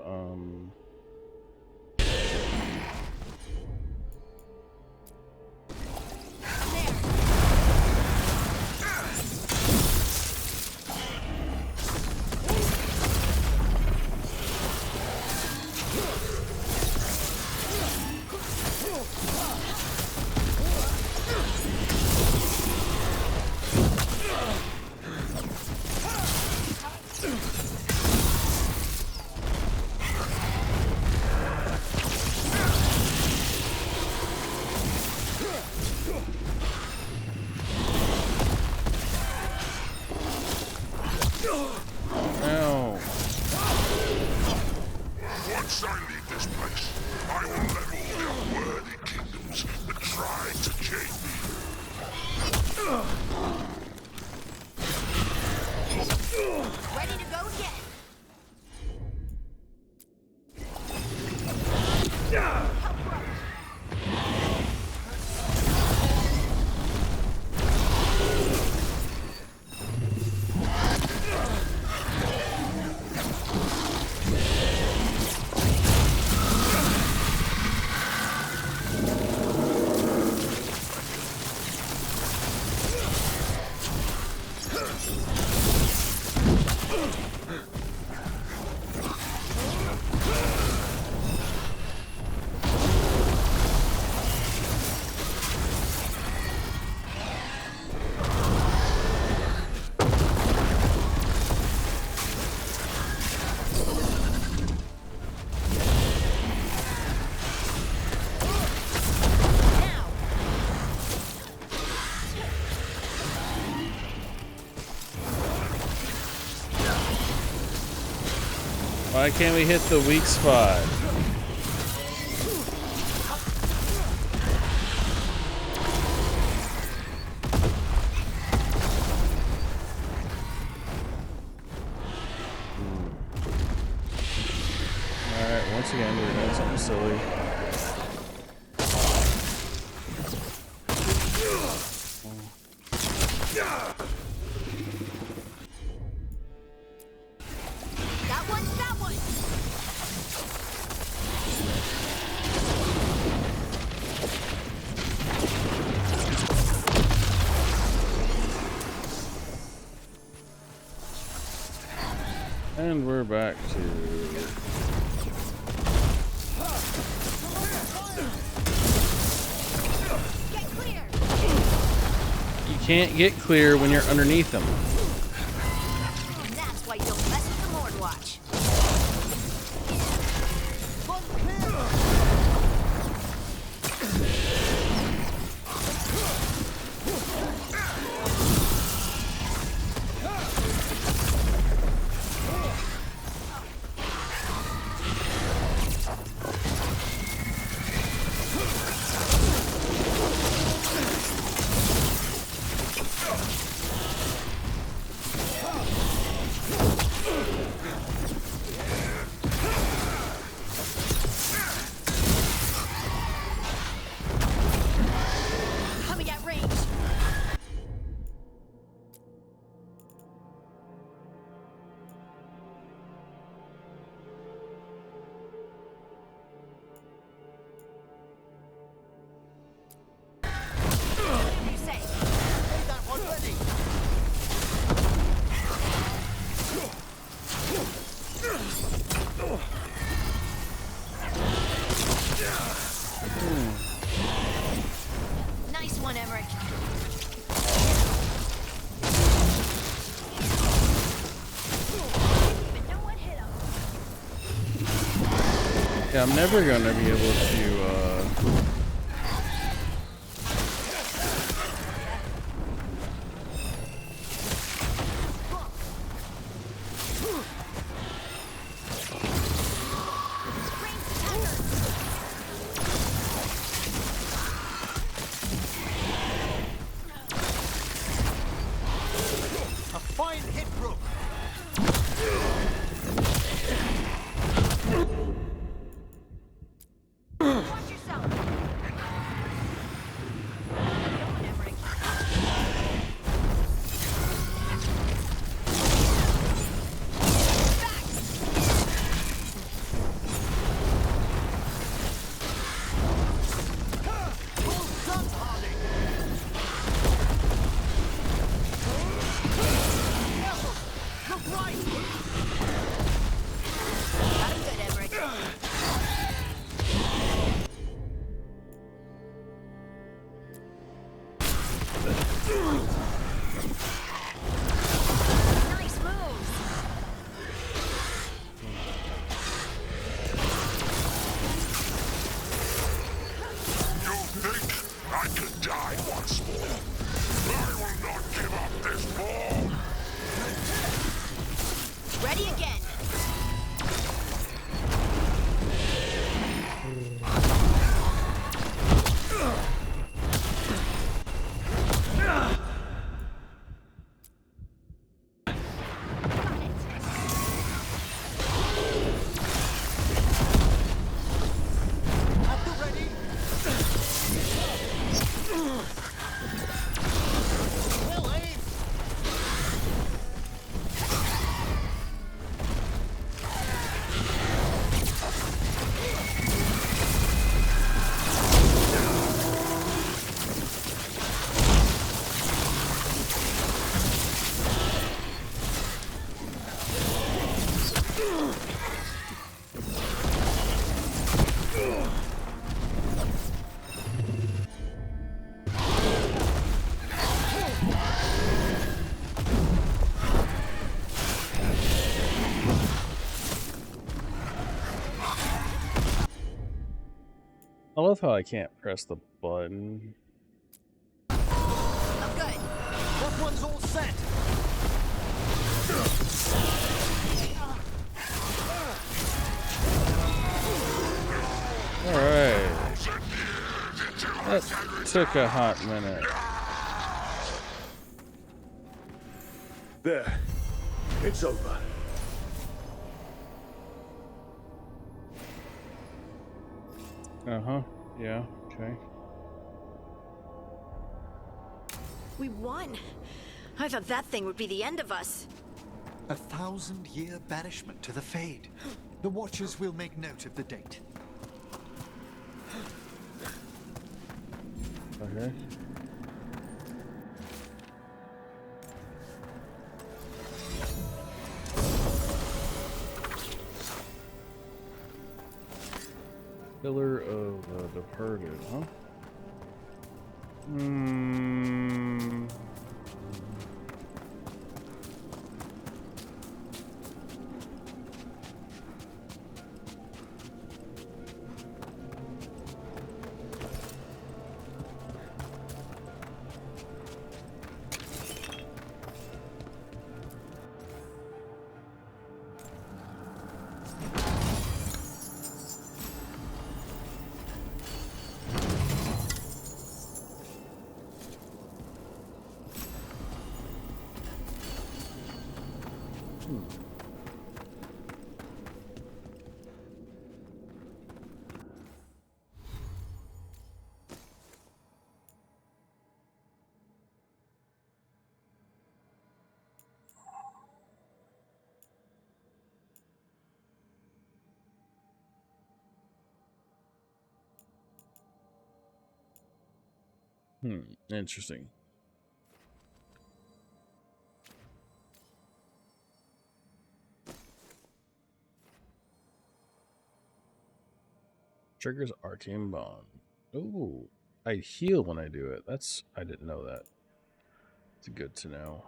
A: Ow.
M: Once I leave this place, I will level the unworthy kingdoms that try to chain me.
H: Ready to go again.
A: Why can't we hit the weak spot? Alright, once again, we're doing something silly.
H: That one, that one.
A: And we're back to...
H: Get clear.
A: You can't get clear when you're underneath them.
H: And that's why you don't mess with the Lord Watch. Coming at range. You say. That one ready. Nice one, Emmerich. But no one hit him.
A: Yeah, I'm never gonna be able to,
M: A fine hit, Brooke.
H: Watch yourself. Going, Emmerich. Got him good, Emmerich. Nice moves.
M: You think I can die once more? I will not give up this ball.
H: Ready again.
M: At the ready. Well aimed.
A: I love how I can't press the button.
H: I'm good.
M: That one's all set.
A: That took a hot minute.
E: There. It's over.
A: Uh-huh. Yeah, okay.
H: We won. I thought that thing would be the end of us.
L: 1,000-year banishment to the Fade. The Watchers will make note of the date.
A: Okay. Pillar of the Departed, huh? Hmm. Interesting. Triggers arcane bond. Ooh, I heal when I do it. I didn't know that. It's good to know.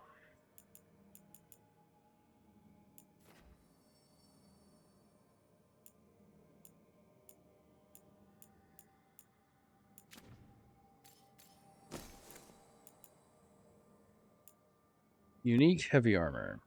A: Unique heavy armor.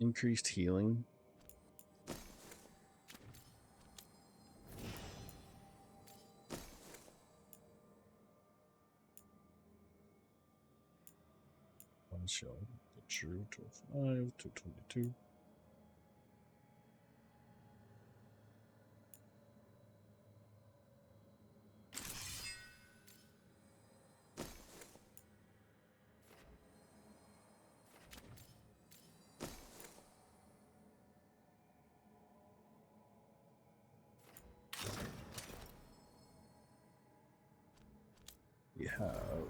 A: Increased healing. One shell. The true 12.5 to 22. We have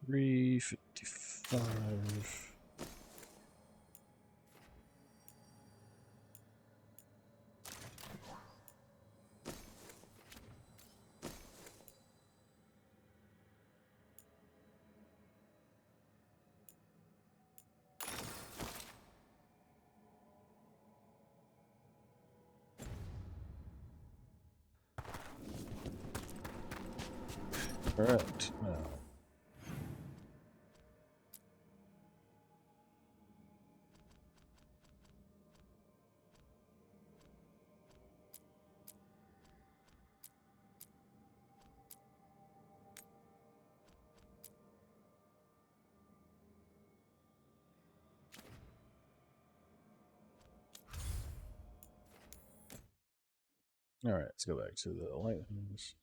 A: $355. Correct. No. All right, let's go back to the lighthouse.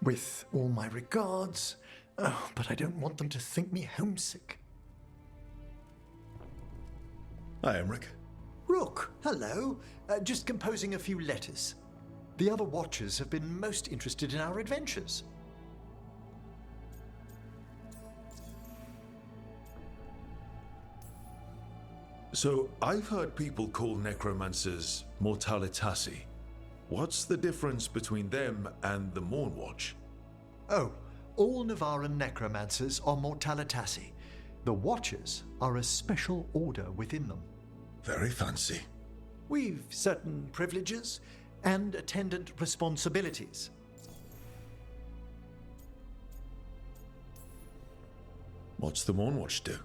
L: With all my regards, but I don't want them to think me homesick.
E: Hi, Emmerich.
L: Rook, hello. Just composing a few letters. The other Watchers have been most interested in our adventures.
E: So, I've heard people call necromancers mortalitasi. What's the difference between them and the Mornwatch?
L: Oh, all Navaran necromancers are mortalitasi. The Watchers are a special order within them.
E: Very fancy.
L: We've certain privileges and attendant responsibilities.
E: What's the Mornwatch do?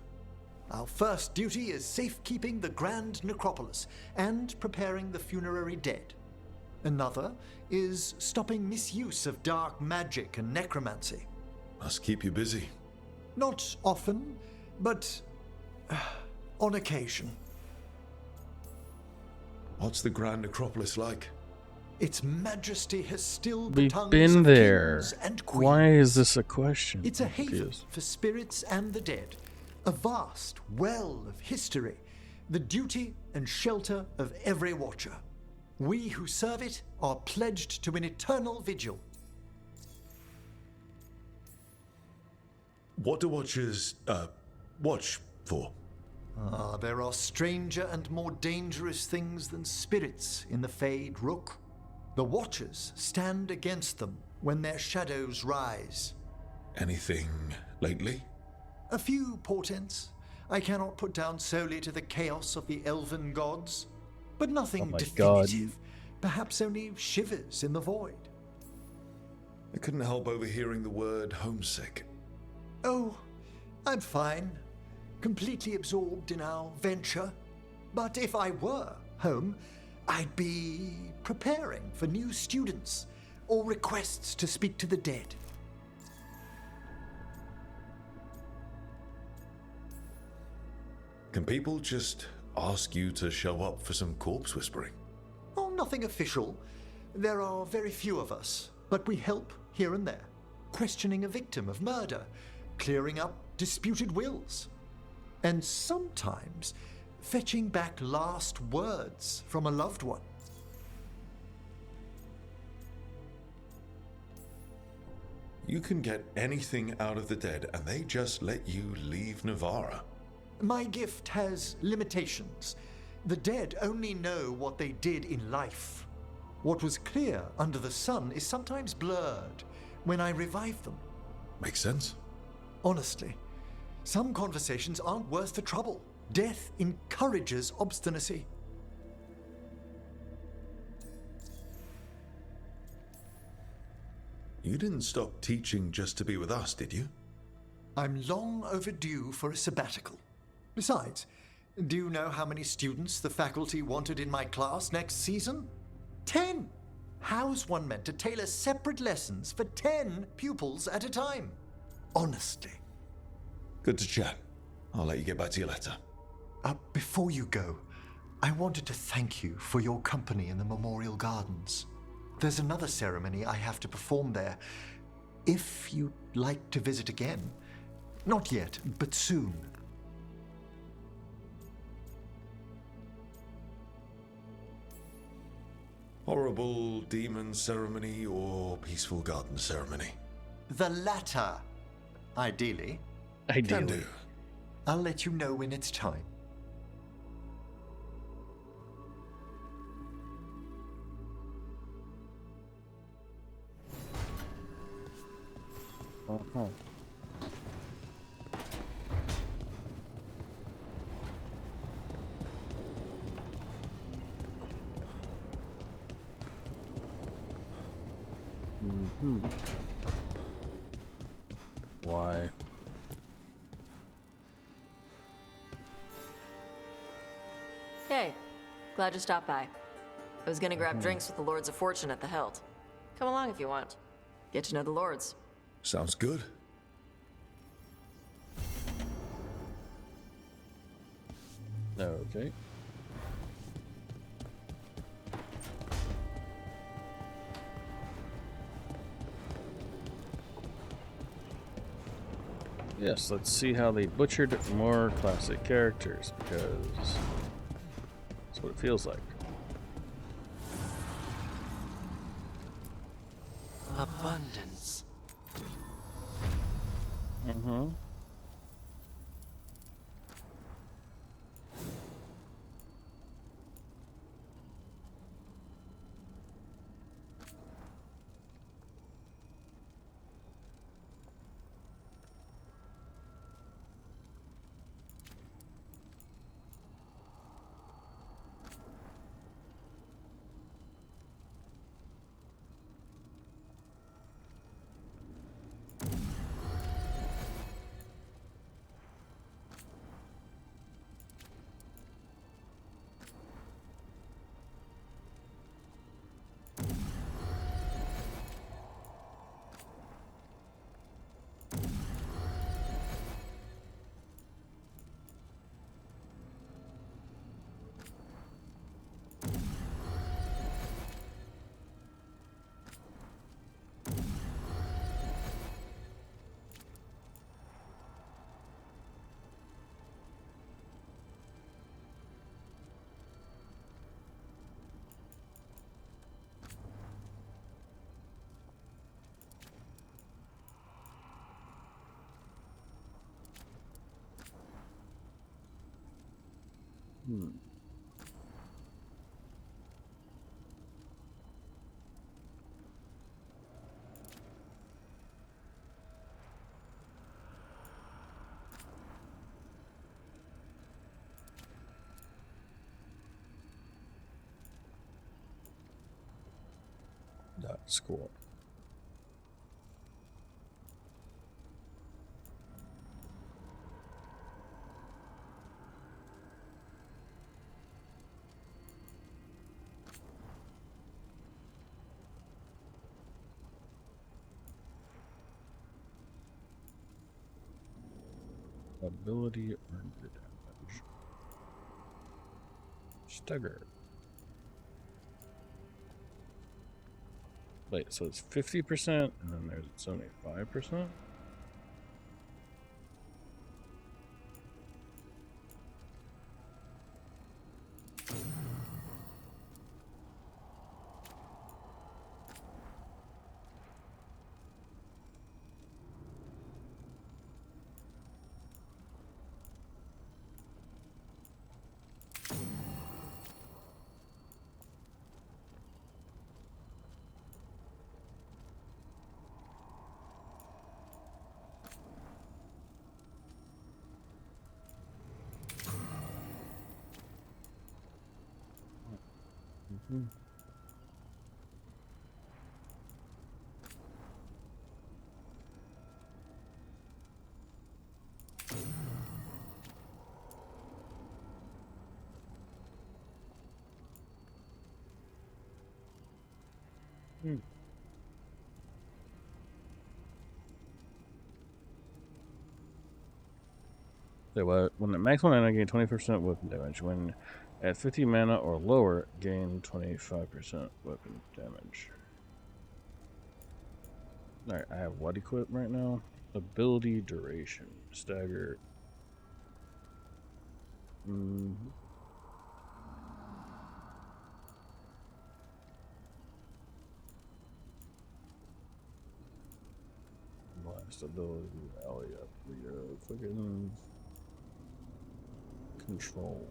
L: Our first duty is safekeeping the Grand Necropolis and preparing the funerary dead. Another is stopping misuse of dark magic and necromancy.
E: Must keep you busy.
L: Not often, but on occasion.
E: What's the Grand Necropolis like?
L: Its Majesty has stilled the
A: We've
L: tongues
A: been
L: of
A: there.
L: kings and queens.
A: Why is this a question?
L: It's a
A: I'm
L: haven
A: confused.
L: for spirits and the dead, a vast well of history, the duty and shelter of every Watcher. We who serve it are pledged to an eternal vigil.
E: What do Watchers, watch for?
L: There are stranger and more dangerous things than spirits in the Fade, Rook. The Watchers stand against them when their shadows rise.
E: Anything lately?
L: A few portents I cannot put down solely to the chaos of the elven gods, but nothing definitive. Perhaps only shivers in the void.
E: I couldn't help overhearing the word homesick.
L: Oh, I'm fine. Completely absorbed in our venture. But if I were home, I'd be preparing for new students or requests to speak to the dead.
E: Can people just ask you to show up for some corpse whispering?
L: Oh, nothing official. There are very few of us, but we help here and there. Questioning a victim of murder, clearing up disputed wills, and sometimes fetching back last words from a loved one.
E: You can get anything out of the dead and they just let you leave Navarra.
L: My gift has limitations. The dead only know what they did in life. What was clear under the sun is sometimes blurred when I revive them.
E: Makes sense.
L: Honestly, some conversations aren't worth the trouble. Death encourages obstinacy.
E: You didn't stop teaching just to be with us, did you?
L: I'm long overdue for a sabbatical. Besides, do you know how many students the faculty wanted in my class next season? 10! How's one meant to tailor separate lessons for 10 pupils at a time? Honestly.
E: Good to chat. I'll let you get back to your letter.
L: Before you go, I wanted to thank you for your company in the Memorial Gardens. There's another ceremony I have to perform there. If you'd like to visit again. Not yet, but soon.
E: Horrible demon ceremony or peaceful garden ceremony?
L: The latter. Ideally.
A: Ideally.
L: I'll let you know when it's time.
A: Uh-huh. Mm-hmm. Why?
T: Hey, glad you stopped by. I was gonna grab drinks with the Lords of Fortune at the Hilt. Come along if you want. Get to know the Lords.
E: Sounds good.
A: Okay. Yes, let's see how they butchered more classic characters, because that's what it feels like.
N: Abundance.
A: Mm-hmm. That's cool. Ability earned damage. Stagger. Wait, so it's 50% and then there's 75%? Mm-hmm. So when the maximum mana gain 20% weapon damage. When at 50 mana or lower, gain 25% weapon damage. Alright, I have what equipped right now? Ability duration. Stagger. What? stability, alley up. We go fucking control.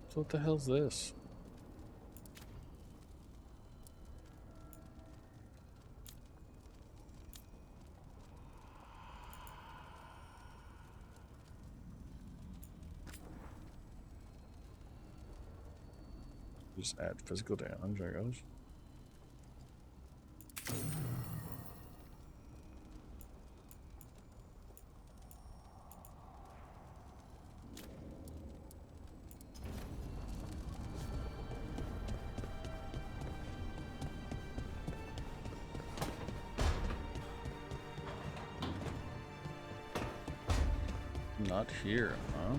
A: So what the hell's this? Just add physical damage, I guess. Not here, huh?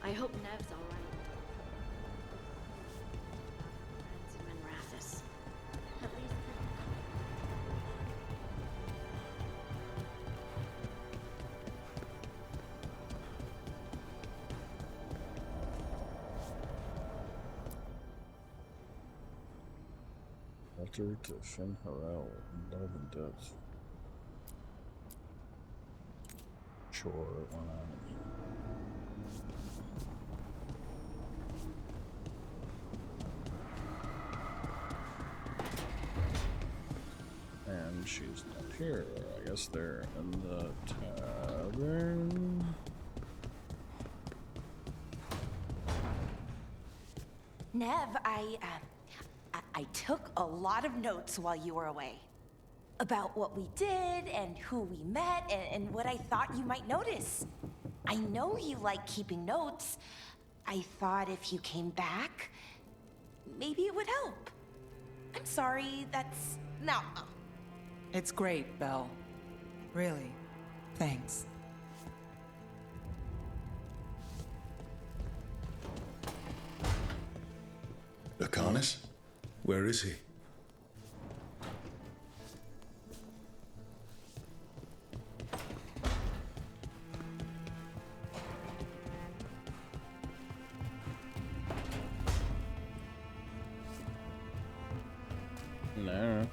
H: I hope Nev's all right. And Rathis. At least.
A: Altar to Shin Harel, love and death. Sure, why not? And she's not here. I guess they're in the tavern.
U: Nev, I took a lot of notes while you were away. About what we did, and who we met, and what I thought you might notice. I know you like keeping notes. I thought if you came back, maybe it would help. I'm sorry, that's... No.
V: It's great, Belle. Really. Thanks.
R: Lucanus? Where is he?
A: No.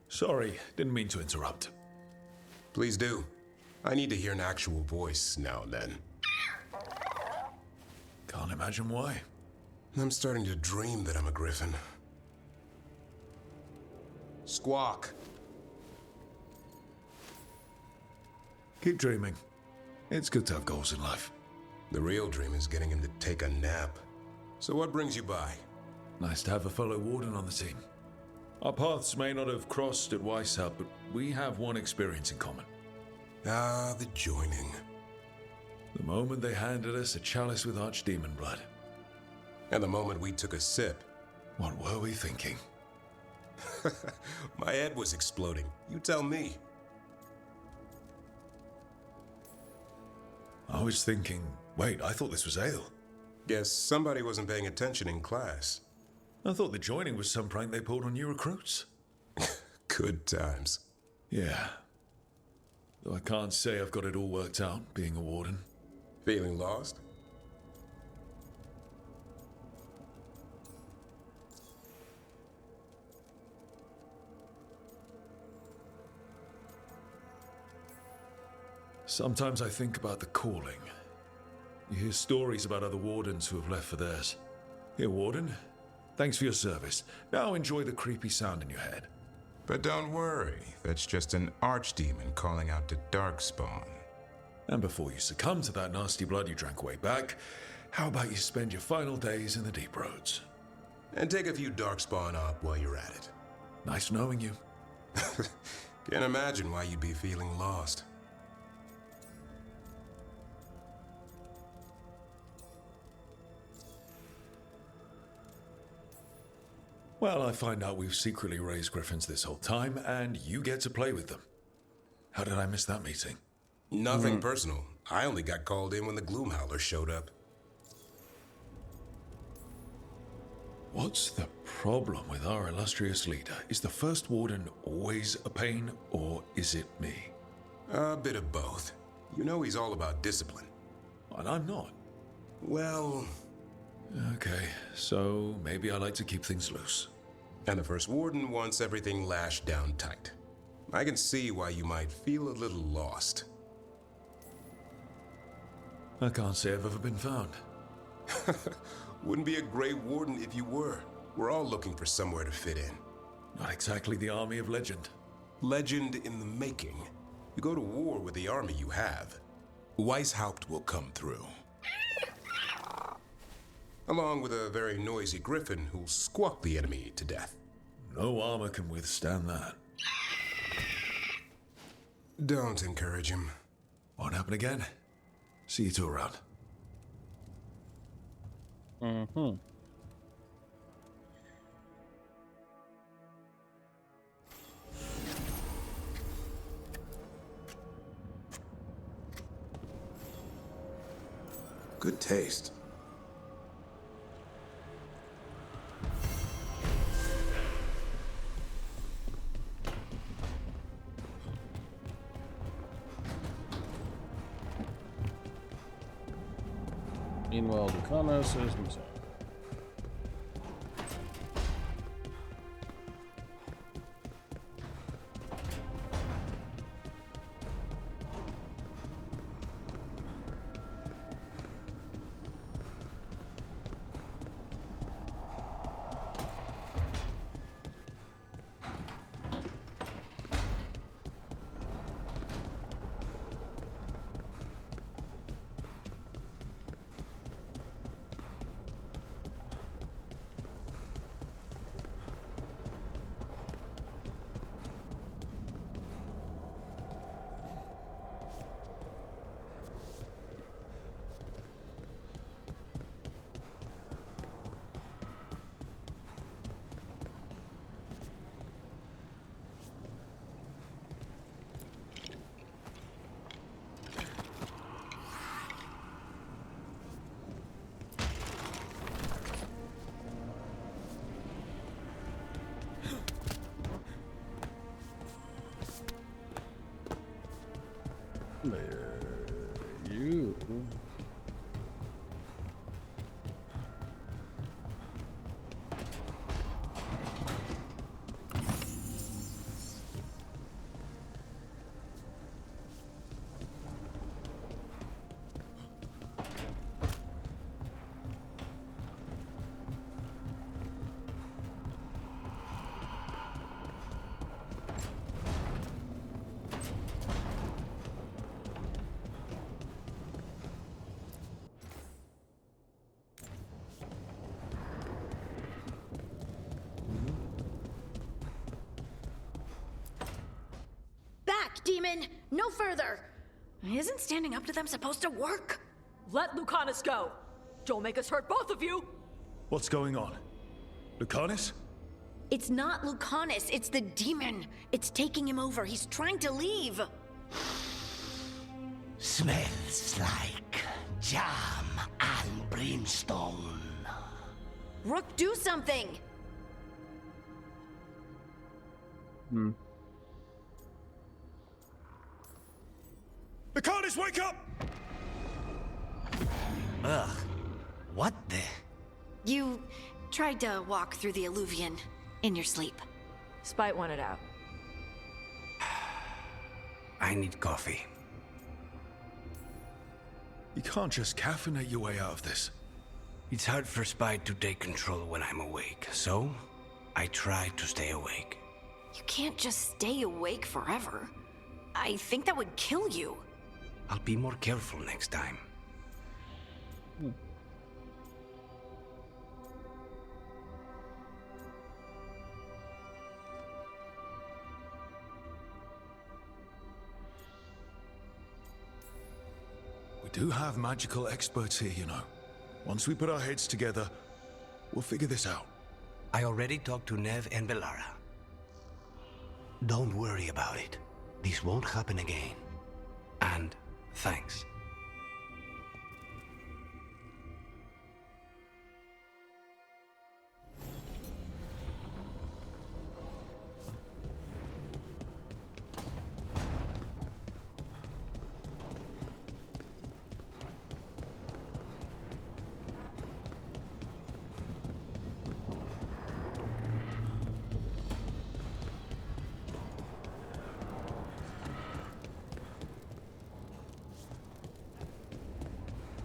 R: Sorry, didn't mean to interrupt.
W: Please do. I need to hear an actual voice now and then.
R: Can't imagine why.
W: I'm starting to dream that I'm a griffin. Squawk.
R: Keep dreaming. It's good to have goals in life.
W: The real dream is getting him to take a nap. So what brings you by?
R: Nice to have a fellow warden on the team. Our paths may not have crossed at Weishaupt, but we have one experience in common.
W: Ah, the joining.
R: The moment they handed us a chalice with archdemon blood.
W: And the moment we took a sip.
R: What were we thinking?
W: My head was exploding. You tell me.
R: I was thinking, wait, I thought this was ale.
W: Guess somebody wasn't paying attention in class.
R: I thought the joining was some prank they pulled on new recruits.
W: Good times.
R: Yeah. Though I can't say I've got it all worked out, being a warden.
W: Feeling lost?
R: Sometimes I think about the calling. You hear stories about other wardens who have left for theirs. Here, warden. Thanks for your service. Now enjoy the creepy sound in your head.
W: But don't worry, that's just an archdemon calling out to Darkspawn.
R: And before you succumb to that nasty blood you drank way back, how about you spend your final days in the Deep Roads?
W: And take a few Darkspawn up while you're at it.
R: Nice knowing you.
W: Can't imagine why you'd be feeling lost.
R: Well, I find out we've secretly raised griffins this whole time, and you get to play with them. How did I miss that meeting?
W: Nothing personal. I only got called in when the Gloomhowler showed up.
R: What's the problem with our illustrious leader? Is the First Warden always a pain, or is it me?
W: A bit of both. You know he's all about discipline.
R: And I'm not.
W: Well...
R: Okay, so maybe I like to keep things loose.
W: And the First Warden wants everything lashed down tight. I can see why you might feel a little lost.
R: I can't say I've ever been found.
W: Wouldn't be a great warden if you were. We're all looking for somewhere to fit in.
R: Not exactly the army of legend.
W: Legend in the making. You go to war with the army you have. Weishaupt will come through. Along with a very noisy griffin who'll squawk the enemy to death.
R: No armor can withstand that.
W: Don't encourage him.
R: Won't happen again. See you two around.
A: Mm-hmm.
W: Good taste.
A: Meanwhile, Lucanus is missing. There, you.
H: Demon, no further. Isn't standing up to them supposed to work?
B: Let Lucanus go. Don't make us hurt both of you.
R: What's going on? Lucanus?
H: It's not Lucanus, it's the demon. It's taking him over. He's trying to leave.
N: Smells like jam and brimstone.
H: Rook, do something.
R: Lucanus, wake up!
C: Ugh. What the?
D: You tried to walk through the Illuvian in your sleep.
T: Spite wanted out.
C: I need coffee.
R: You can't just caffeinate your way out of this.
C: It's hard for Spite to take control when I'm awake, so I try to stay awake.
D: You can't just stay awake forever. I think that would kill you.
C: I'll be more careful next time.
R: We do have magical experts here, you know. Once we put our heads together, we'll figure this out.
C: I already talked to Nev and Bellara. Don't worry about it. This won't happen again. And thanks.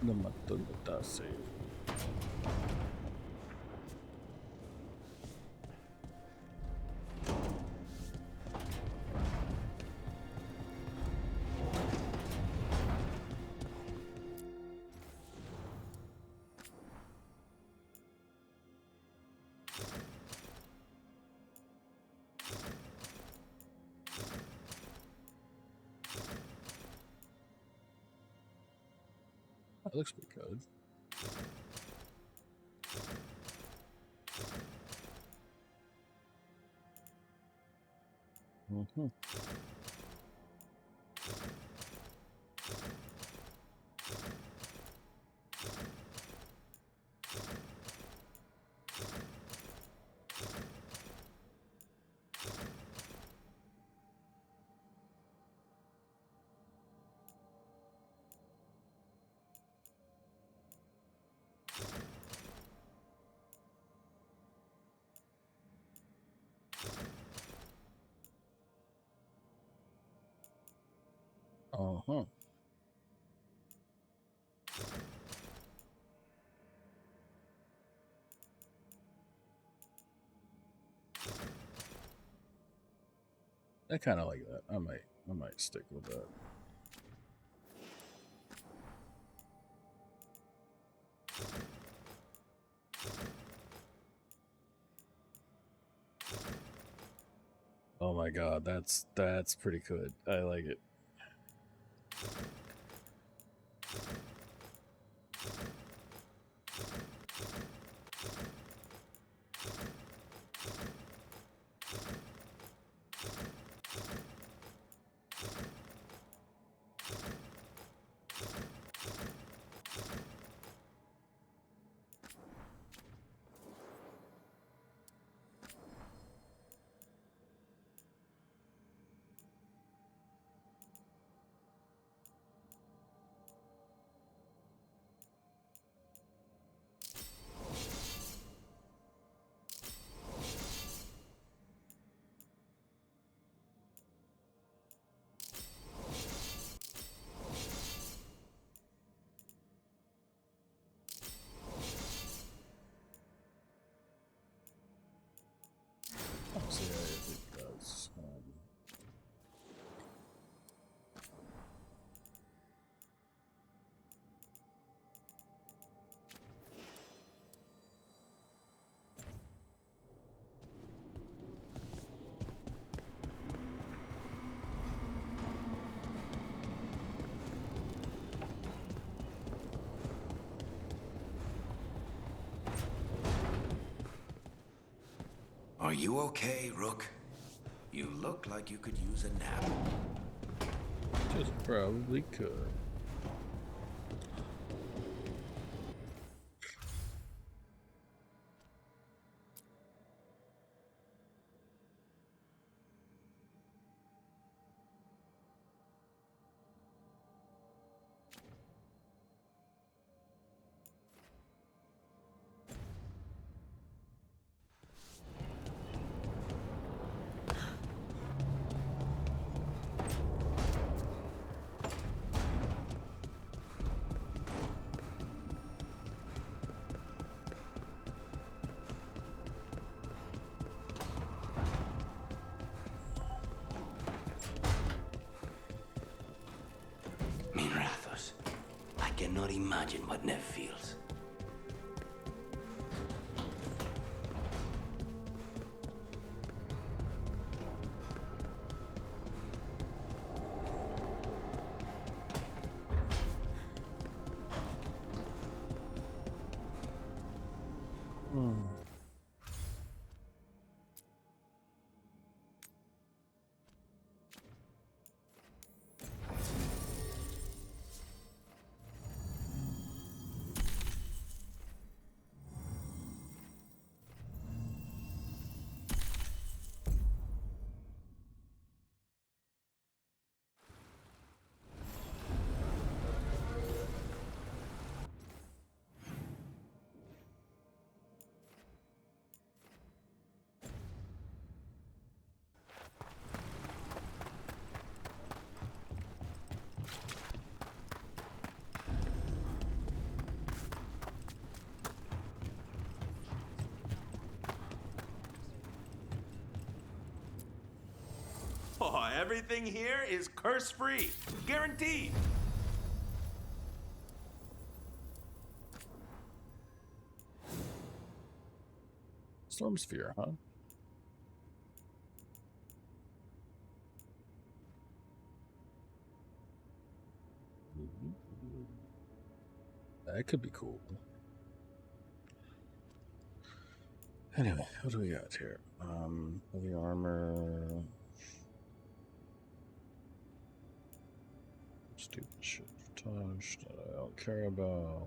A: No mató el Batase. That looks pretty good. Mm-hmm. Uh-huh. I kind of like that. I might stick with that. Oh my god, that's pretty good. I like it. See, it does.
C: Are you okay, Rook? You look like you could use a nap.
A: Just probably could.
C: cannot imagine what Nev feels.
F: Oh, everything here is curse-free. Guaranteed.
A: Storm Sphere, huh? That could be cool. Anyway, what do we got here? Heavy armor. Stupid shit. Touch that I don't care about.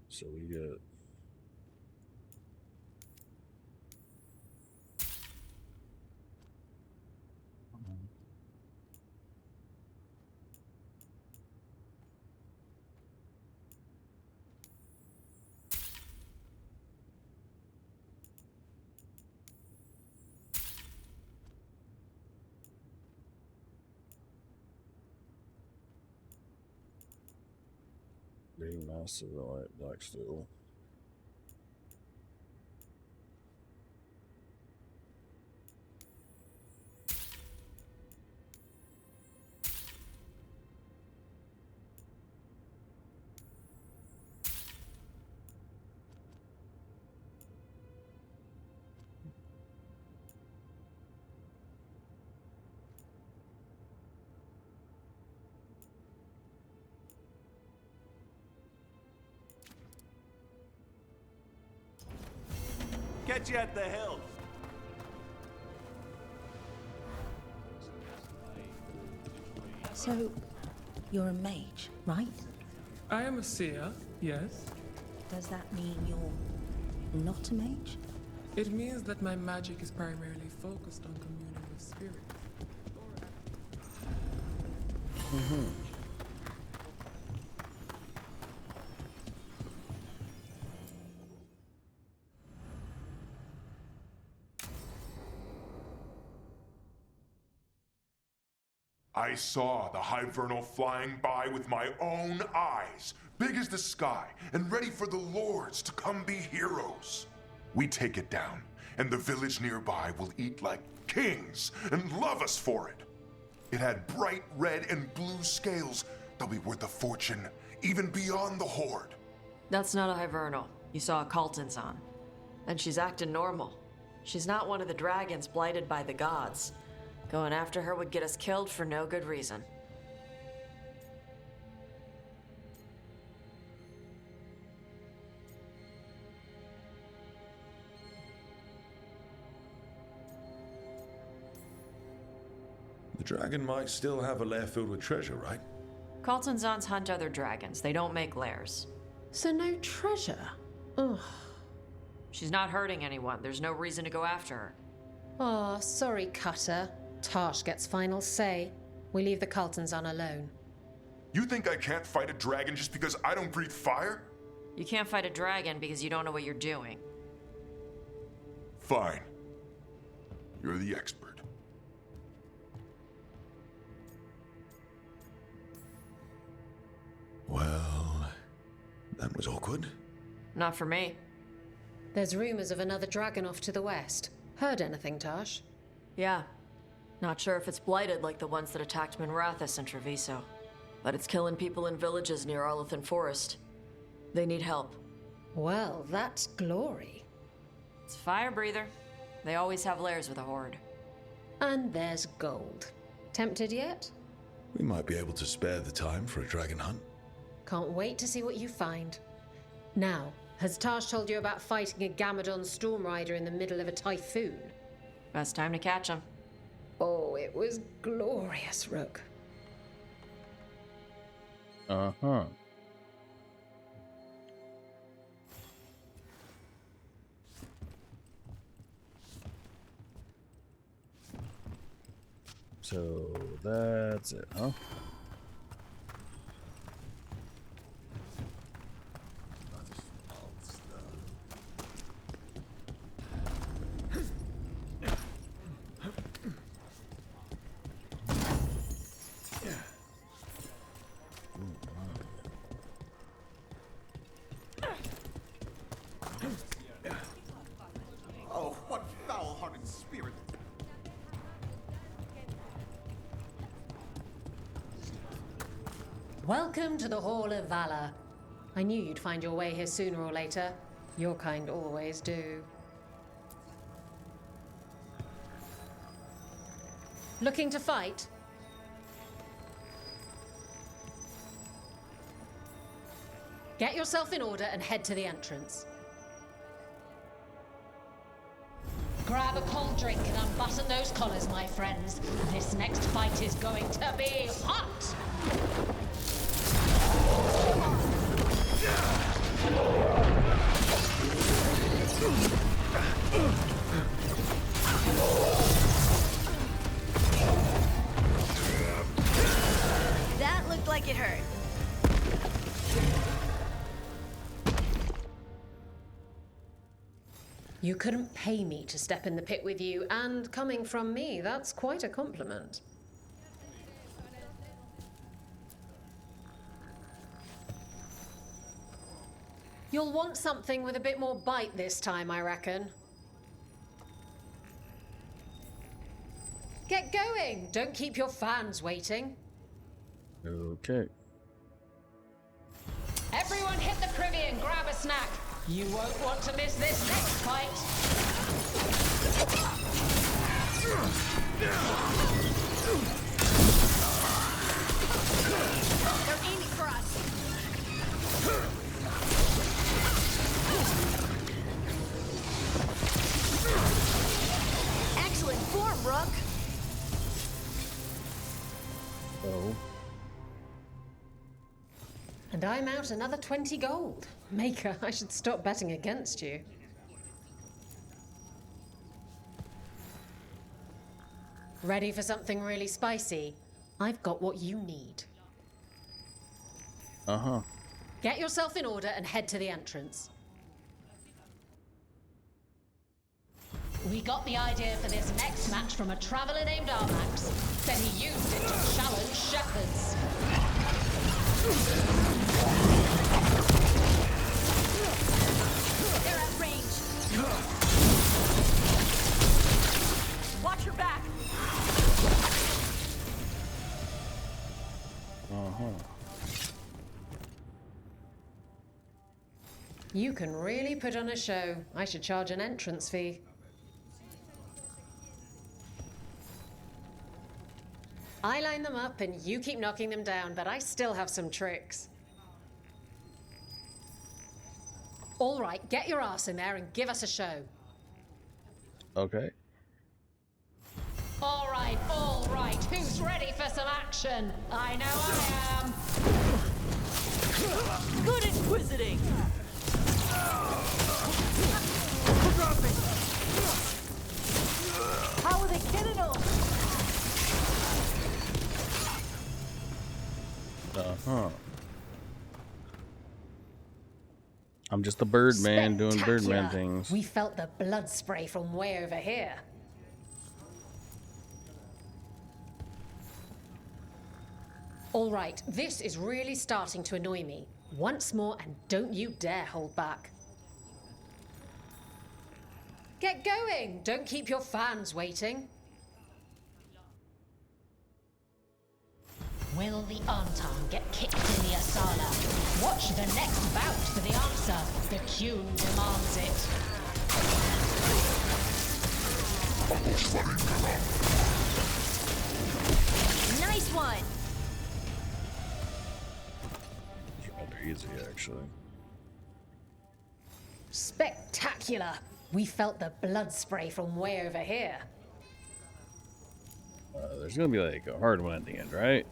A: So we get big massive light black steel.
F: Catch you at the hill.
I: So, you're a mage, right?
K: I am a seer, yes.
I: Does that mean you're not a mage?
K: It means that my magic is primarily focused on communing with spirits.
M: I saw the Hivernal flying by with my own eyes, big as the sky, and ready for the lords to come be heroes. We take it down, and the village nearby will eat like kings and love us for it. It had bright red and blue scales that'll be worth a fortune, even beyond the Horde.
T: That's not a Hivernal. You saw a Kaltanzan. And she's acting normal. She's not one of the dragons blighted by the gods. Going after her would get us killed for no good reason.
R: The dragon might still have a lair filled with treasure, right?
T: Kaltanzans hunt other dragons. They don't make lairs.
O: So no treasure? Ugh.
T: She's not hurting anyone. There's no reason to go after her.
O: Oh, sorry, Cutter. Tarsh gets final say. We leave the Kaltanzan alone.
M: You think I can't fight a dragon just because I don't breathe fire?
T: You can't fight a dragon because you don't know what you're doing.
M: Fine. You're the expert.
R: Well, that was awkward.
T: Not for me.
O: There's rumors of another dragon off to the west. Heard anything, Tash?
T: Yeah. Not sure if it's blighted like the ones that attacked Minrathous and Treviso. But it's killing people in villages near Arlothan Forest. They need help.
O: Well, that's glory.
T: It's a fire breather. They always have lairs with a horde.
O: And there's gold. Tempted yet?
R: We might be able to spare the time for a dragon hunt.
O: Can't wait to see what you find. Now, has Tash told you about fighting a Gamadon storm rider in the middle of a typhoon?
T: Best time to catch him.
O: Oh, it was glorious, Rook.
A: Uh-huh. So that's it, huh?
J: Oh, what foul-hearted spirit!
O: Welcome to the Hall of Valor. I knew you'd find your way here sooner or later. Your kind always do. Looking to fight? Get yourself in order and head to the entrance. Grab a cold drink and unbutton those collars, my friends. This next fight is going to be hot!
H: That looked like it hurt.
O: You couldn't pay me to step in the pit with you, and coming from me, that's quite a compliment. You'll want something with a bit more bite this time, I reckon. Get going! Don't keep your fans waiting.
A: Okay.
O: Everyone hit the privy and grab a snack. You won't want to miss this next fight.
H: They're aiming for us. Excellent form, Rook.
A: Oh.
O: And I'm out another 20 gold. Maker, I should stop betting against you. Ready for something really spicy? I've got what you need.
A: Uh-huh.
O: Get yourself in order and head to the entrance. We got the idea for this next match from a traveler named Armax. Said he used it to challenge shepherds.
B: They're at range. Watch your back.
A: Uh-huh.
O: You can really put on a show. I should charge an entrance fee. I line them up and you keep knocking them down, but I still have some tricks. All right, get your ass in there and give us a show.
A: Okay.
O: All right, who's ready for some action? I know I am.
B: Good inquisiting. How are they killing them?
A: Uh-huh. I'm just a bird man doing birdman things.
O: We felt the blood spray from way over here. All right, this is really starting to annoy me. Once more, and don't you dare hold back. Get going! Don't keep your fans waiting.
H: Will the Anton get kicked in the Asala? Watch the next bout for the answer. The Qun demands it. Nice one!
A: Rather easy, actually.
O: Spectacular! We felt the blood spray from way over here.
A: There's gonna be like a hard one at the end, right?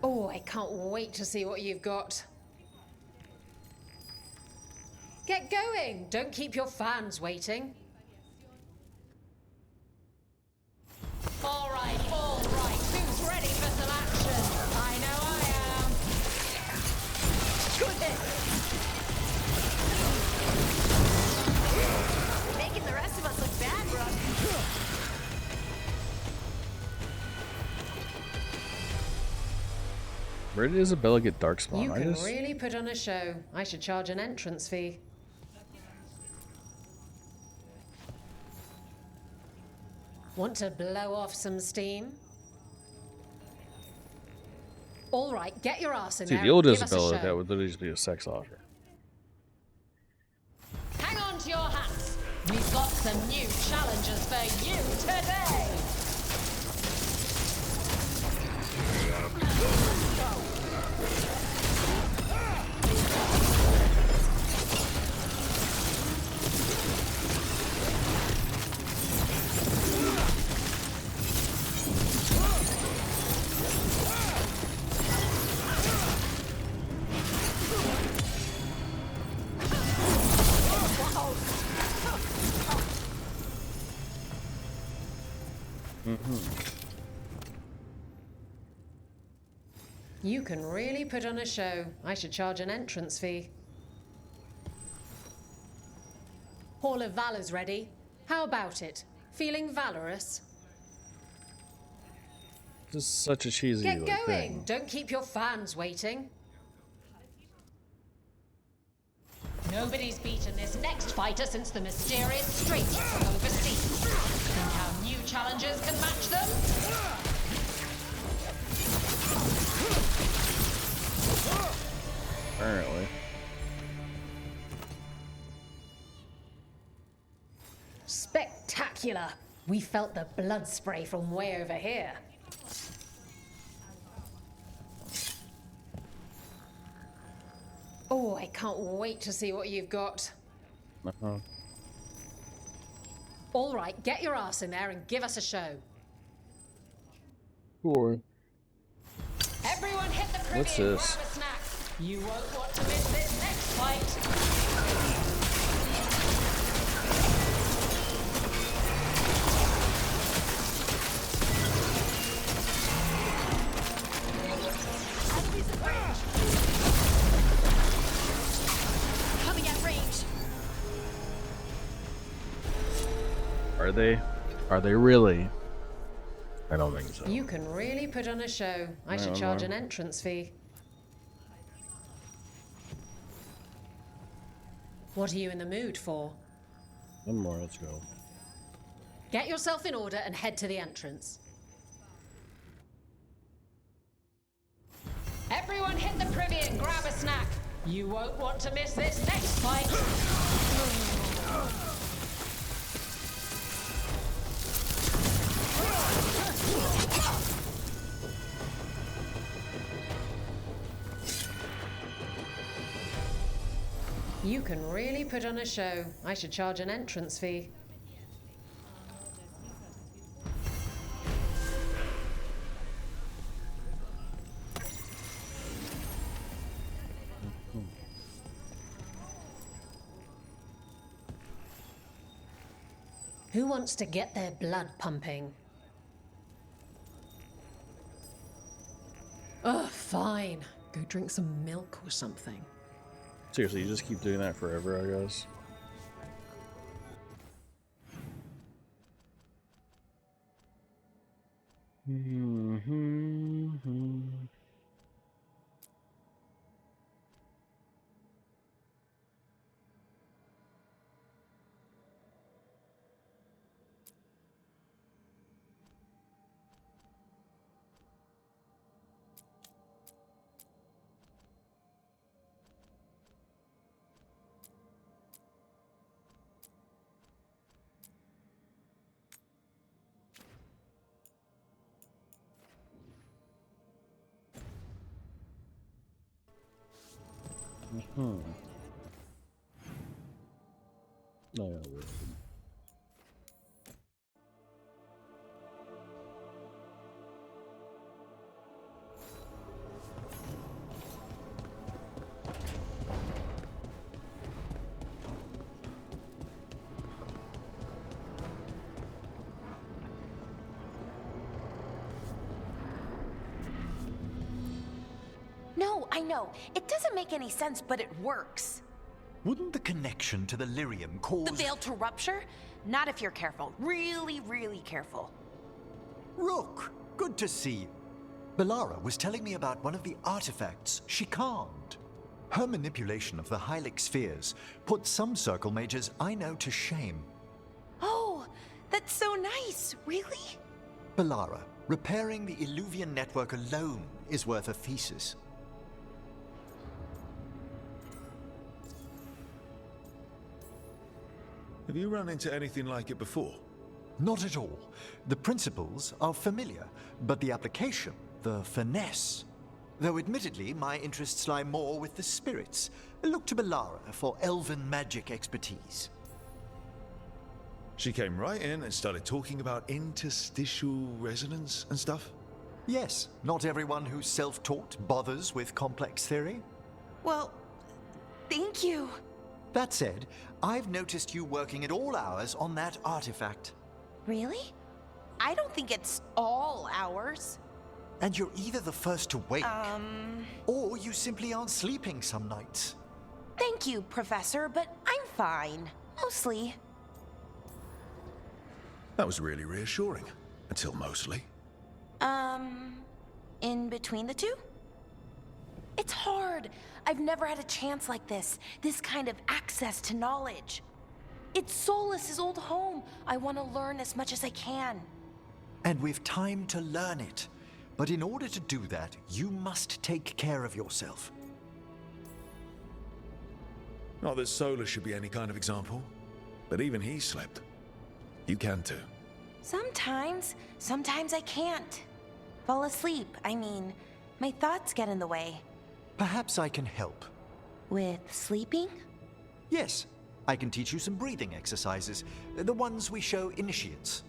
O: Oh, I can't wait to see what you've got. Get going! Don't keep your fans waiting. All right, who's ready for some action? I know I am. Goodness!
U: You're making the rest of us look bad, Brooke.
A: Where did Isabella get Darkspawn?
O: You can really put on a show. I should charge an entrance fee. Want to blow off some steam? All right, get your ass in
A: See,
O: there.
A: the old
O: and give us a
A: Isabella,
O: show.
A: that would literally just be a sex offer.
O: Hang on to your hats. We've got some new challenges for you today. You can really put on a show. I should charge an entrance fee. Hall of Valor's ready. How about it? Feeling valorous?
A: This is such a cheesy
O: Get
A: like,
O: going!
A: thing.
O: Don't keep your fans waiting.
H: Nobody's beaten this next fighter since the mysterious stranger from overseas. Think how new challengers can match them?
A: Apparently.
O: Spectacular! We felt the blood spray from way over here. Oh, I can't wait to see what you've got. All right, get your ass in there and give us a show.
A: Cool.
O: Everyone hit the privy
A: What's
O: and
A: this?
O: grab a snack. You won't want to miss this next fight.
H: Coming at range.
A: Are they? Are they really? I don't think so.
O: You can really put on a show. I should charge an entrance fee. What are you in the mood for?
A: One more, let's go.
O: Get yourself in order and head to the entrance. Everyone hit the privy and grab a snack. You won't want to miss this next fight. You can really put on a show. I should charge an entrance fee. Who wants to get their blood pumping? Oh, fine. Go drink some milk or something.
A: Seriously, you just keep doing that forever, I guess. Oh, yeah, weird.
U: No, I know. It doesn't make any sense, but it works.
L: Wouldn't the connection to the lyrium cause...
U: The veil to rupture? Not if you're careful. Really, really careful.
L: Rook, good to see you. Bellara was telling me about one of the artifacts she calmed. Her manipulation of the Hylic spheres put some circle mages I know to shame.
U: Oh, that's so nice. Really?
L: Bellara, repairing the Illuvian network alone is worth a thesis.
R: Have you run into anything like it before?
L: Not at all. The principles are familiar, but the application, the finesse. Though admittedly, my interests lie more with the spirits. Look to Bellara for elven magic expertise.
R: She came right in and started talking about interstitial resonance and stuff?
L: Yes, not everyone who's self-taught bothers with complex theory.
U: Well, thank you.
L: That said, I've noticed you working at all hours on that artifact.
U: Really? I don't think it's all hours.
L: And you're either the first to wake, or you simply aren't sleeping some nights.
U: Thank you, Professor, but I'm fine. Mostly.
R: That was really reassuring. Until mostly.
U: In between the two? It's hard. I've never had a chance like this. This kind of access to knowledge. It's Solas's old home. I want to learn as much as I can.
L: And we've time to learn it. But in order to do that, you must take care of yourself.
R: Not that Solas should be any kind of example, but even he slept. You can too.
U: Sometimes I can't. Fall asleep, I mean, my thoughts get in the way.
L: Perhaps I can help.
U: With sleeping?
L: Yes, I can teach you some breathing exercises, the ones we show initiates.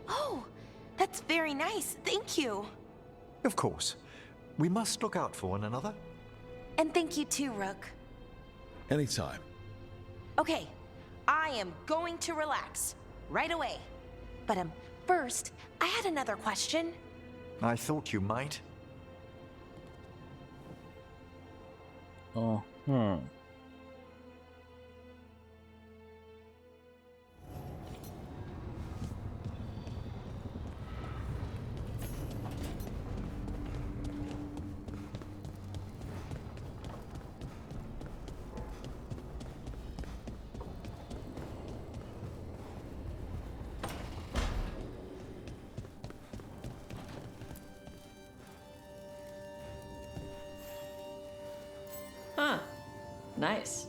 U: Oh, that's very nice, thank you.
L: Of course. We must look out for one another.
U: And thank you too, Rook.
R: Anytime.
U: Okay, I am going to relax right away. But first, I had another question.
L: I thought you might.
A: Oh,
T: Huh. Nice.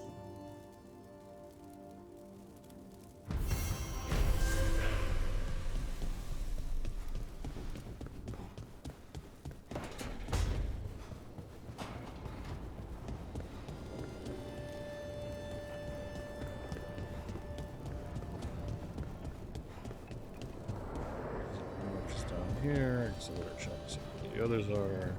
A: just down here. Exhibit shop. See what the others are.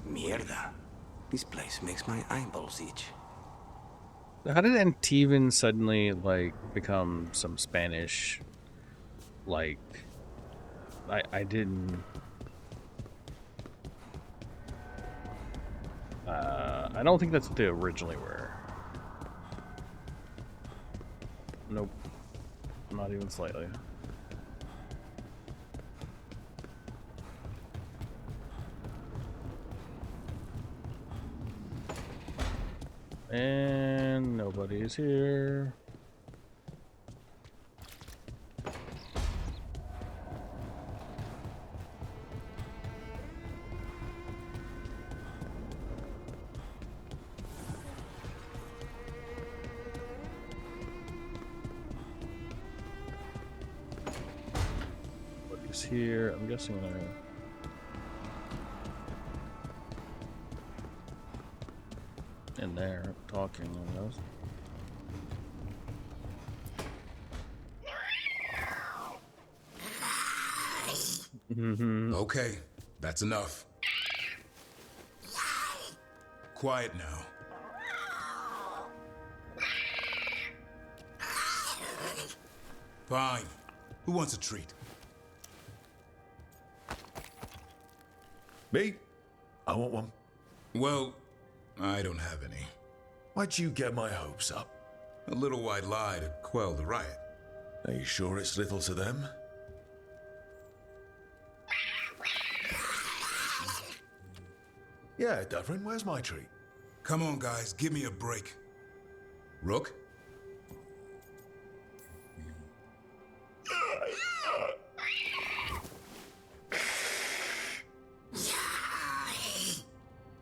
C: Mierda. This place makes my eyeballs itch.
A: How did Antivan suddenly, like, become some Spanish, like, I didn't, I don't think that's what they originally were. Nope. Not even slightly. And nobody's here. is here. I'm guessing they're in there talking, I guess.
W: Okay, that's enough. Quiet now. Fine. Who wants a treat?
R: Me? I want one.
W: Well, I don't have any.
R: Why'd you get my hopes up?
W: A little white lie to quell the riot.
R: Are you sure it's little to them? Yeah, Duvrin, where's my treat?
W: Come on, guys, give me a break. Rook?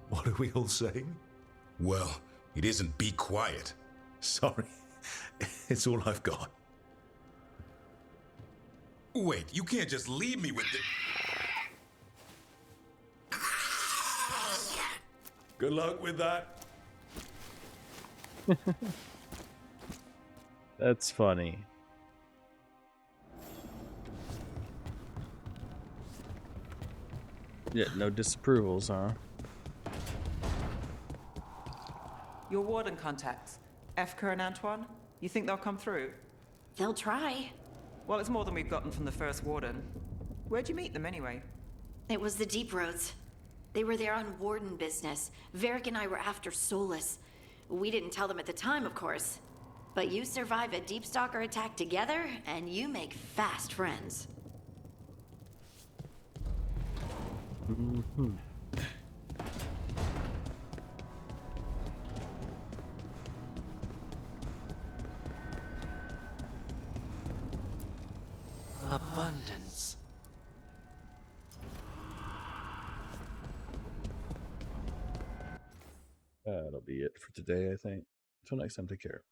R: What are we all saying?
W: Well, it isn't be quiet.
R: Sorry. It's all I've got.
W: Wait, you can't just leave me with the...
R: Good luck with that.
A: That's funny. Yeah, no disapprovals, huh?
V: Your warden contacts, Efka and Antoine, you think they'll come through?
D: They'll try.
V: Well, it's more than we've gotten from the first warden. Where'd you meet them anyway?
D: It was the Deep Roads. They were there on warden business. Varric and I were after Solus. We didn't tell them at the time, of course. But you survive a Deep Stalker attack together, and you make fast friends.
A: Mm-hmm.
C: Abundance.
A: That'll be it for today, I think. Until next time, take care.